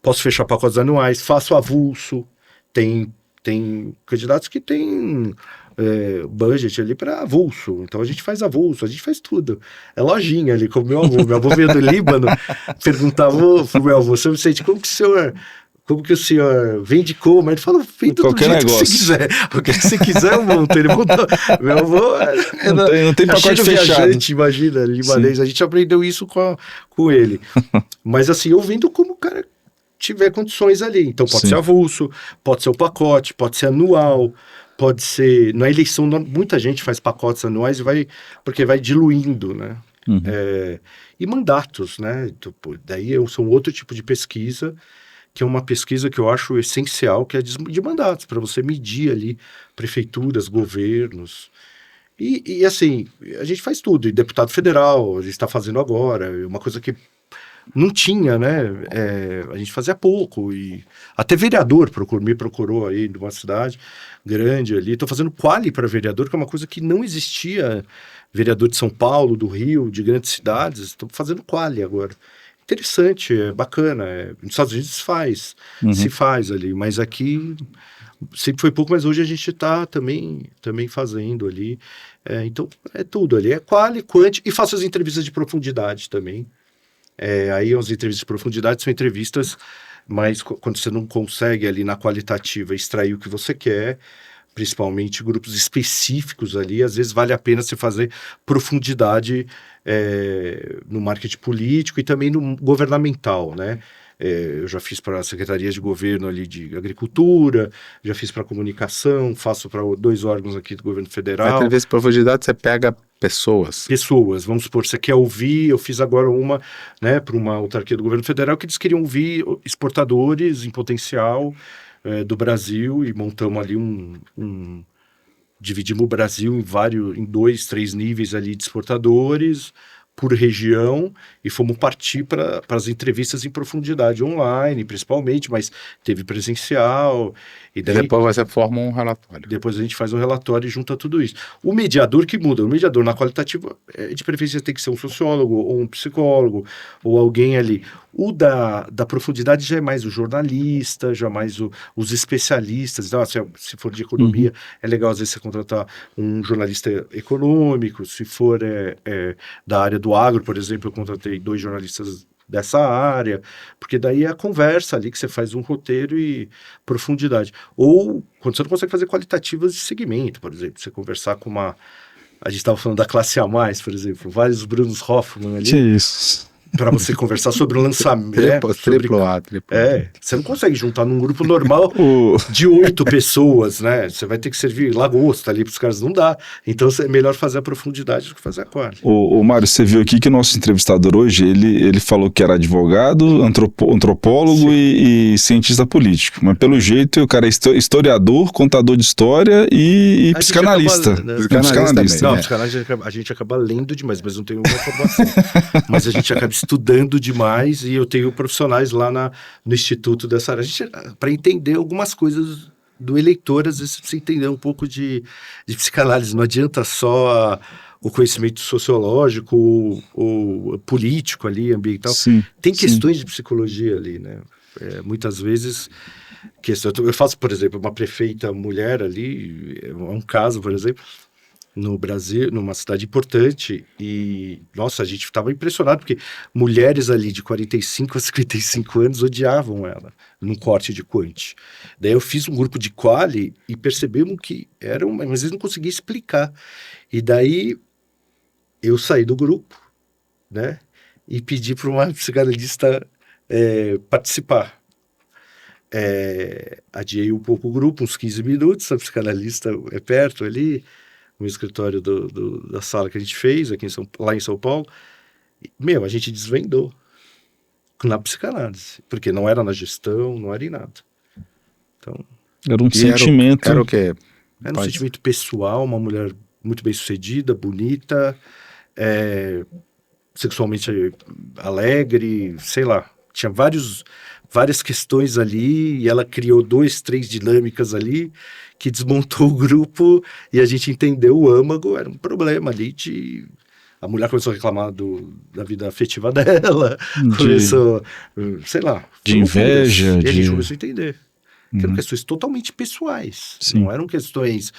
Posso fechar pacotes anuais, faço avulso, tem candidatos que têm budget ali para avulso, então a gente faz avulso, a gente faz tudo. É lojinha ali, como meu avô veio do Líbano, perguntava pro meu avô, seu Vicente, como que o senhor vende como? Ele falou, vende do Qualquer jeito negócio. que você quiser. O que você quiser eu monto. Ele montou. Meu avô Não tem pacote fechado. viajante, imagina, libanês. A gente aprendeu isso com ele. Mas assim, eu vendo como o cara tiver condições ali. Então pode ser avulso, pode ser o pacote, pode ser anual, pode ser... Na eleição, muita gente faz pacotes anuais porque vai diluindo, né? E mandatos, né? Daí são outro tipo de pesquisa, que é uma pesquisa que eu acho essencial, que é de mandatos, para você medir ali prefeituras, governos. E assim, a gente faz tudo. E deputado federal, a gente está fazendo agora, uma coisa que não tinha, né? A gente fazia pouco. E até vereador me procurou aí de uma cidade grande ali. Estou fazendo quali para vereador, que é uma coisa que não existia. Vereador de São Paulo, do Rio, de grandes cidades. Estou fazendo quali agora. Interessante, é bacana. Nos Estados Unidos se faz ali, mas aqui sempre foi pouco, mas hoje a gente está também fazendo ali. Então, é tudo ali. É quali, quanti, e faço as entrevistas de profundidade também. Aí as entrevistas de profundidade são entrevistas, mas quando você não consegue ali na qualitativa extrair o que você quer, principalmente grupos específicos ali, às vezes vale a pena você fazer profundidade no marketing político e também no governamental, né? Eu já fiz para secretarias de governo ali de agricultura, já fiz para comunicação, faço para 2 órgãos aqui do governo federal. Na entrevista de profundidade você pega pessoas, vamos supor, você quer ouvir, eu fiz agora uma, né, para uma autarquia do governo federal que eles queriam ouvir exportadores em potencial do Brasil, e montamos ali dividimos o Brasil em 2, 3 níveis ali de exportadores, por região e fomos partir para as entrevistas em profundidade, online principalmente, mas teve presencial. E daí, depois você forma um relatório. depois a gente faz um relatório e junta tudo isso. O mediador que muda, o mediador na qualitativa, de preferência tem que ser um sociólogo, ou um psicólogo, ou alguém ali. O da profundidade já é mais o jornalista, já mais os especialistas. Então, se for de economia, é legal às vezes você contratar um jornalista econômico. Se for da área do agro, por exemplo, eu contratei 2 jornalistas dessa área, porque daí é a conversa ali que você faz um roteiro e profundidade. Ou quando você não consegue fazer qualitativas de segmento, por exemplo, você conversar com uma... A gente estava falando da classe A+, por exemplo, vários Brunos Hoffman ali. Que isso. Para você conversar sobre o lançamento. Triplo A. Você não consegue juntar num grupo normal de 8 pessoas, né? Você vai ter que servir lagosta ali para os caras, não dá. Então é melhor fazer a profundidade do que fazer a quali. Ô Mário, você viu aqui que o nosso entrevistador hoje, ele falou que era advogado, antropólogo e cientista político. Mas pelo jeito o cara é historiador, contador de história e psicanalista. Psicanalista. Não, psicanalista a gente acaba lendo demais, mas não tem uma formação. Mas a gente acaba estudando demais e eu tenho profissionais lá no instituto dessa área. Para entender algumas coisas do eleitor, às vezes você precisa entender um pouco de psicanálise. Não adianta só o conhecimento sociológico ou político ali, ambiental. Sim, tem questões de psicologia ali, né? Muitas vezes... Eu faço, por exemplo, uma prefeita mulher ali, é um caso, por exemplo, no Brasil, numa cidade importante, e, nossa, a gente estava impressionado, porque mulheres ali de 45 a 55 anos odiavam ela, num corte de quant. Daí eu fiz um grupo de quali e percebemos que mas eles não conseguiam explicar. E daí eu saí do grupo, né, e pedi para uma psicanalista participar. Adiei um pouco o grupo, uns 15 minutos, a psicanalista é perto ali, no escritório da sala que a gente fez, aqui lá em São Paulo. A gente desvendou na psicanálise, porque não era na gestão, não era em nada. Então, era um sentimento... Era o quê? Era um sentimento pessoal, uma mulher muito bem sucedida, bonita, sexualmente alegre, sei lá. Tinha várias questões ali, e ela criou 2, 3 dinâmicas ali, que desmontou o grupo, e a gente entendeu o âmago, era um problema ali a mulher começou a reclamar da vida afetiva dela, começou, sei lá... De inveja, e a gente começou a entender. Que eram questões totalmente pessoais. Sim. Não eram questões,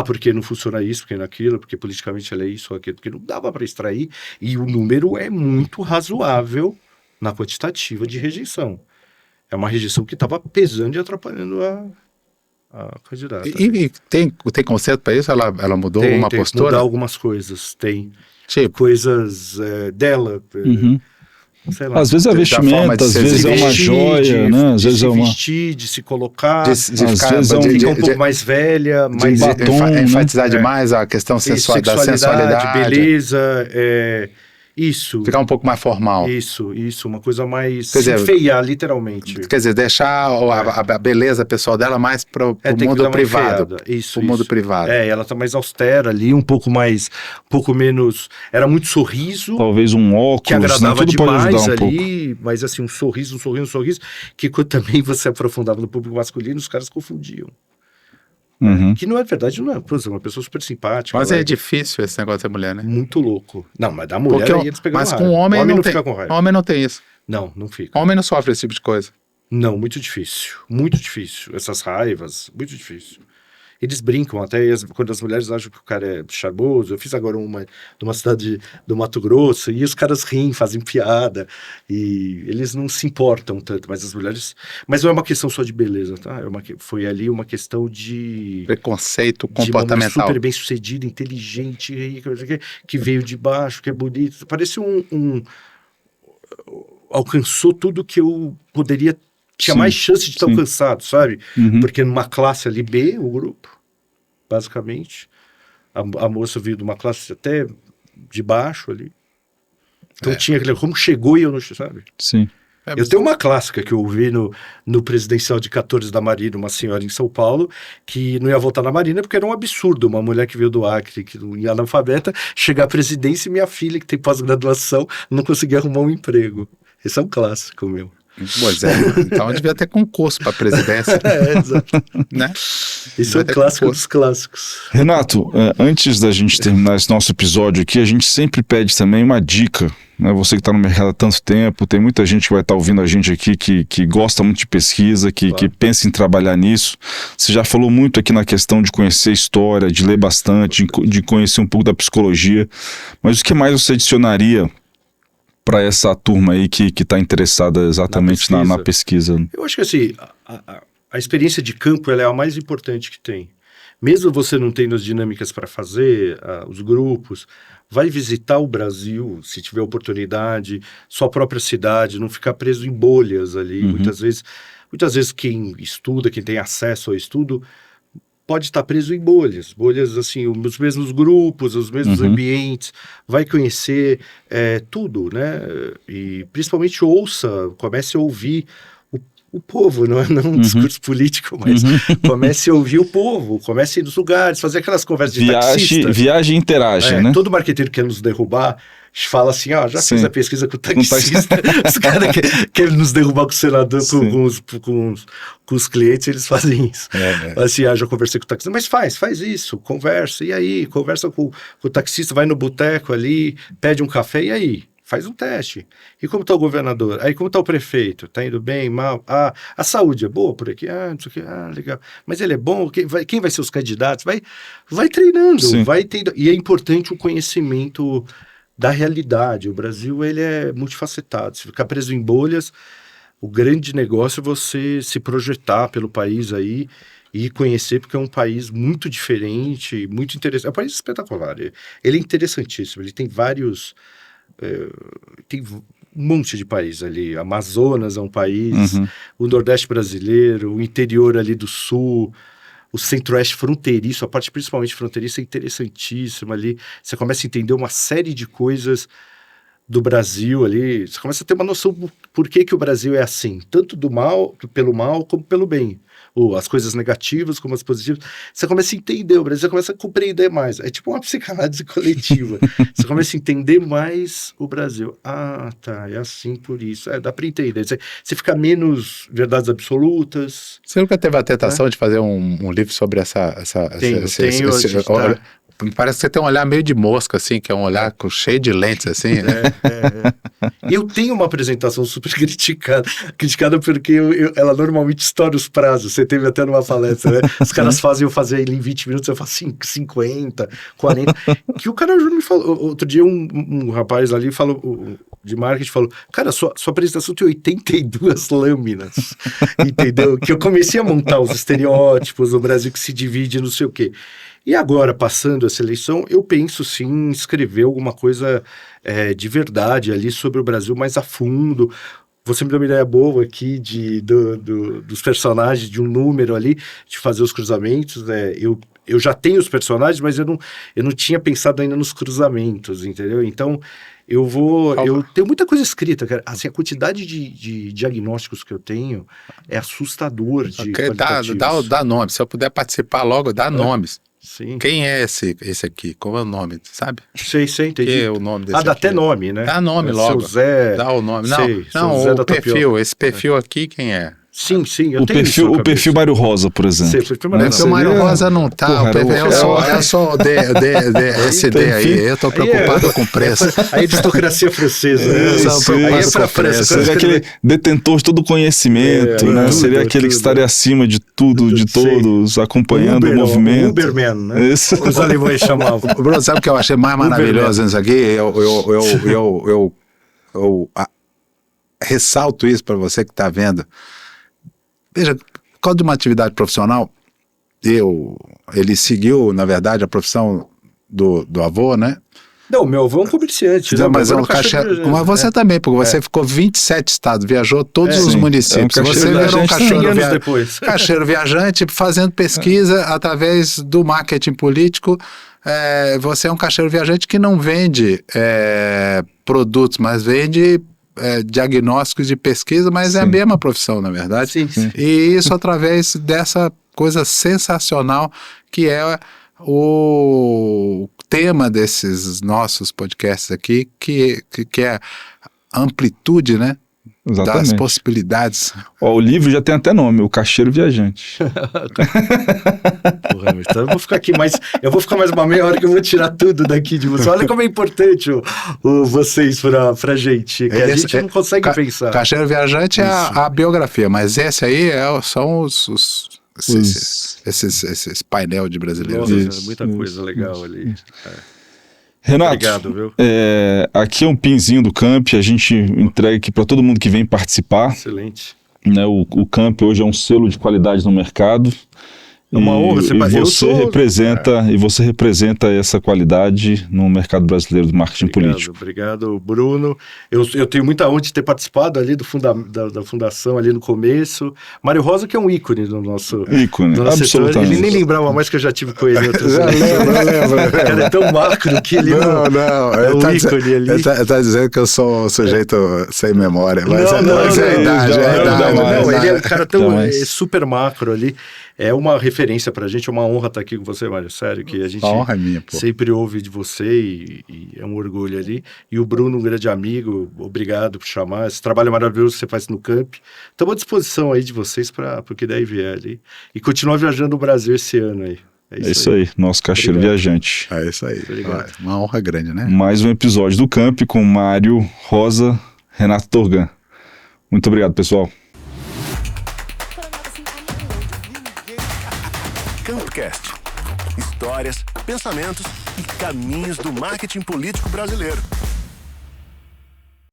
porque não funciona isso, porque naquilo, porque politicamente ela é isso ou aquilo, porque não dava para extrair, e o número é muito razoável na quantitativa de rejeição. É uma rejeição que estava pesando e atrapalhando a candidata. E tem conceito para isso? Ela mudou alguma postura? Mudar algumas coisas, tem. Tipo? Coisas dela, sei lá. Às vezes é vestimenta, às vezes é uma joia, né? Às vezes é uma... vestir, de se colocar, às vezes é um pouco mais velha, mais batom, enfatizar demais a questão da sensualidade, beleza, isso. Ficar um pouco mais formal. Isso, uma coisa mais... se enfeiar, literalmente. Quer dizer, deixar a beleza pessoal dela mais para o mundo privado. Isso. Mundo privado. Ela tá mais austera ali, um pouco menos... Era muito sorriso. Talvez um óculos, que agradava tudo demais pode ajudar um ali, pouco. Mas assim, um sorriso, que quando também você aprofundava no público masculino, os caras confundiam. Que não é verdade, não é. Por exemplo, uma pessoa super simpática. Mas é difícil esse negócio da mulher, né? Muito louco. Não, mas da mulher aí eles pegaram mas com homem não fica com raiva. Homem não tem isso. Não fica. Homem não sofre esse tipo de coisa. Não, muito difícil. Muito difícil. Essas raivas, muito difícil. Eles brincam até, quando as mulheres acham que o cara é charmoso. Eu fiz agora uma de uma cidade do Mato Grosso, e os caras riem, fazem piada, e eles não se importam tanto, mas as mulheres... Mas não é uma questão só de beleza, tá? Foi ali uma questão de... preconceito comportamental. De uma super bem sucedida, inteligente, rica, que veio de baixo, que é bonito. Parece alcançou tudo que eu poderia... Tinha mais chance de ter alcançado, sabe? Porque numa classe ali B, o grupo, basicamente, a moça veio de uma classe até de baixo ali. Então tinha aquele, como chegou e eu não, sabe? Sim. Eu tenho uma clássica que eu ouvi no presidencial de 14 da Marina, uma senhora em São Paulo, que não ia votar na Marina porque era um absurdo uma mulher que veio do Acre, que não ia analfabeta, chegar à presidência e minha filha, que tem pós-graduação, não conseguia arrumar um emprego. Esse é um clássico meu. Pois é, então devia ter concurso para presidência. Exato. Né? Isso é um clássico dos clássicos. Renato, antes da gente terminar esse nosso episódio aqui, a gente sempre pede também uma dica, né? Você que está no mercado há tanto tempo, tem muita gente que vai estar ouvindo a gente aqui que gosta muito de pesquisa, que pensa em trabalhar nisso. Você já falou muito aqui na questão de conhecer história, de ler bastante, de conhecer um pouco da psicologia, mas o que mais você adicionaria para essa turma aí que está interessada exatamente na pesquisa? Eu acho que assim, a experiência de campo ela é a mais importante que tem. Mesmo você não tendo as dinâmicas para fazer, os grupos, vai visitar o Brasil, se tiver oportunidade, sua própria cidade, não ficar preso em bolhas ali. Muitas vezes quem estuda, quem tem acesso ao estudo, pode estar preso em bolhas, assim, os mesmos grupos, os mesmos ambientes, vai conhecer tudo, né? E principalmente comece a ouvir o povo, não um discurso político, mas comece a ouvir o povo, comece a ir nos lugares, fazer aquelas conversas de taxista. Viaje e interage, né? Todo marqueteiro que quer nos derrubar fala assim, já fiz a pesquisa com o taxista, os caras querem nos derrubar com o senador, com os clientes, eles fazem isso. Assim, já conversei com o taxista, mas faz isso, conversa, e aí? Conversa com o taxista, vai no boteco ali, pede um café, e aí? Faz um teste. E como está o governador? Aí como está o prefeito? Está indo bem, mal? A saúde é boa por aqui? Não sei o que. Legal. Mas ele é bom? Quem vai ser os candidatos? Vai treinando, vai tendo. E é importante o conhecimento da realidade. O Brasil, ele é multifacetado. Se ficar preso em bolhas, o grande negócio é você se projetar pelo país aí e conhecer, porque é um país muito diferente, muito interessante. É um país espetacular. Ele é interessantíssimo. Ele tem vários... tem um monte de país ali. Amazonas é um país, o Nordeste brasileiro, o interior ali do Sul, o Centro-Oeste fronteiriço, a parte principalmente fronteiriça é interessantíssima ali. Você começa a entender uma série de coisas do Brasil ali. Você começa a ter uma noção do porquê que o Brasil é assim, tanto pelo mal como pelo bem. Ou as coisas negativas como as positivas. Você começa a entender o Brasil, você começa a compreender mais. É tipo uma psicanálise coletiva. Você começa a entender mais o Brasil. Tá, é assim por isso. Dá para entender. Você fica menos verdades absolutas. Você nunca teve a tentação de fazer um livro sobre essa... Tenho. Me parece que você tem um olhar meio de mosca, assim, que é um olhar cheio de lentes, assim, né? Eu tenho uma apresentação super criticada porque ela normalmente estoura os prazos. Você teve até numa palestra, né? Os caras fazem eu fazer ele em 20 minutos, eu faço 50, 40. Que o cara me falou, outro dia um rapaz ali falou, de marketing, falou, cara, sua apresentação tem 82 lâminas, entendeu? Que eu comecei a montar os estereótipos do Brasil que se divide, não sei o quê. E agora, passando essa eleição, eu penso sim em escrever alguma coisa de verdade ali sobre o Brasil mais a fundo. Você me deu uma ideia boa aqui dos personagens, de um número ali, de fazer os cruzamentos. Eu já tenho os personagens, mas eu não tinha pensado ainda nos cruzamentos, entendeu? Então, eu tenho muita coisa escrita, cara. Assim, a quantidade de diagnósticos que eu tenho é assustador. Dá nome. Se eu puder participar logo, dá nomes. Sim. Quem é esse aqui? Qual é o nome, sabe? Sei, entendi. Que é o nome desse dá aqui? até nome, né? Dá nome logo. Seu Zé... Dá o nome. Não, o perfil. Esse perfil aqui, quem é? Sim, eu tenho isso. O perfil Mário Rosa, por exemplo. O Mário Rosa não tá. O perfil é só esse D aí. Eu tô preocupado com o preço. A aristocracia francesa. Aí é pra França. Seria aquele detentor de todo o conhecimento, né? Seria aquele que estaria acima de tudo, de todos, acompanhando o movimento. Uberman, né? Os alemães chamavam. Bruno, sabe o que eu achei mais maravilhoso nisso aqui? Eu ressalto isso para você que está vendo. Veja, por causa de uma atividade profissional, ele seguiu, na verdade, a profissão do avô, né? Não, meu avô é um comerciante. Mas é um caixeiro. Mas você também, porque você ficou 27 estados, viajou todos os municípios. Você virou um caixeiro viajante, fazendo pesquisa através do marketing político. Você é um caixeiro viajante que não vende produtos, mas vende diagnósticos de pesquisa, mas é a mesma profissão, na verdade. Sim, sim. E isso através dessa coisa sensacional que é o tema desses nossos podcasts aqui, que é a amplitude, né? Das Exatamente. possibilidades. Ó, o livro já tem até nome, O Caixeiro Viajante. Porra, então eu vou ficar aqui mais. Eu vou ficar mais uma meia hora que eu vou tirar tudo daqui de você. Olha como é importante vocês pra gente. Que a gente não consegue pensar. Caixeiro Viajante é a biografia, mas esse aí são esses painel de brasileiros. Nossa, muita coisa legal ali. Renato, Obrigado, viu? Aqui é um pinzinho do Camp, a gente entrega aqui para todo mundo que vem participar. Excelente. Né, o Camp hoje é um selo de qualidade no mercado. É uma honra E você representa essa qualidade no mercado brasileiro do marketing político. Obrigado, Bruno. Eu tenho muita honra de ter participado ali da fundação, ali no começo. Mário Rosa, que é um ícone do nosso absolutamente. setor. Ele nem lembrava mais que eu já tive com ele em outras lembro. O cara é tão macro que ele não. É um ícone ali. Ele tá dizendo que eu sou um sujeito sem memória. Mas não, é idade. Ele é um cara tão super macro ali. É uma referência pra gente, é uma honra estar aqui com você, Mário. Sério, que a gente honra é minha, pô. Sempre ouve de você e é um orgulho ali. E o Bruno, um grande amigo, obrigado por chamar. Esse trabalho maravilhoso que você faz no Camp. Estamos à disposição aí de vocês para o que daí vier ali. E continuar viajando o Brasil esse ano aí. É isso aí, nosso Caixeiro Viajante. É isso aí. Uma honra grande, né? Mais um episódio do Camp com Mário Rosa, Renato Torgan. Muito obrigado, pessoal. Campcast. Histórias, pensamentos e caminhos do marketing político brasileiro.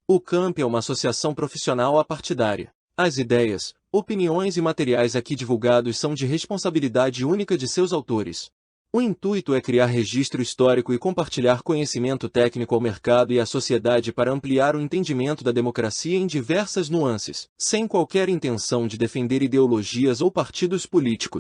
O Camp é uma associação profissional apartidária. As ideias, opiniões e materiais aqui divulgados são de responsabilidade única de seus autores. O intuito é criar registro histórico e compartilhar conhecimento técnico ao mercado e à sociedade para ampliar o entendimento da democracia em diversas nuances, sem qualquer intenção de defender ideologias ou partidos políticos.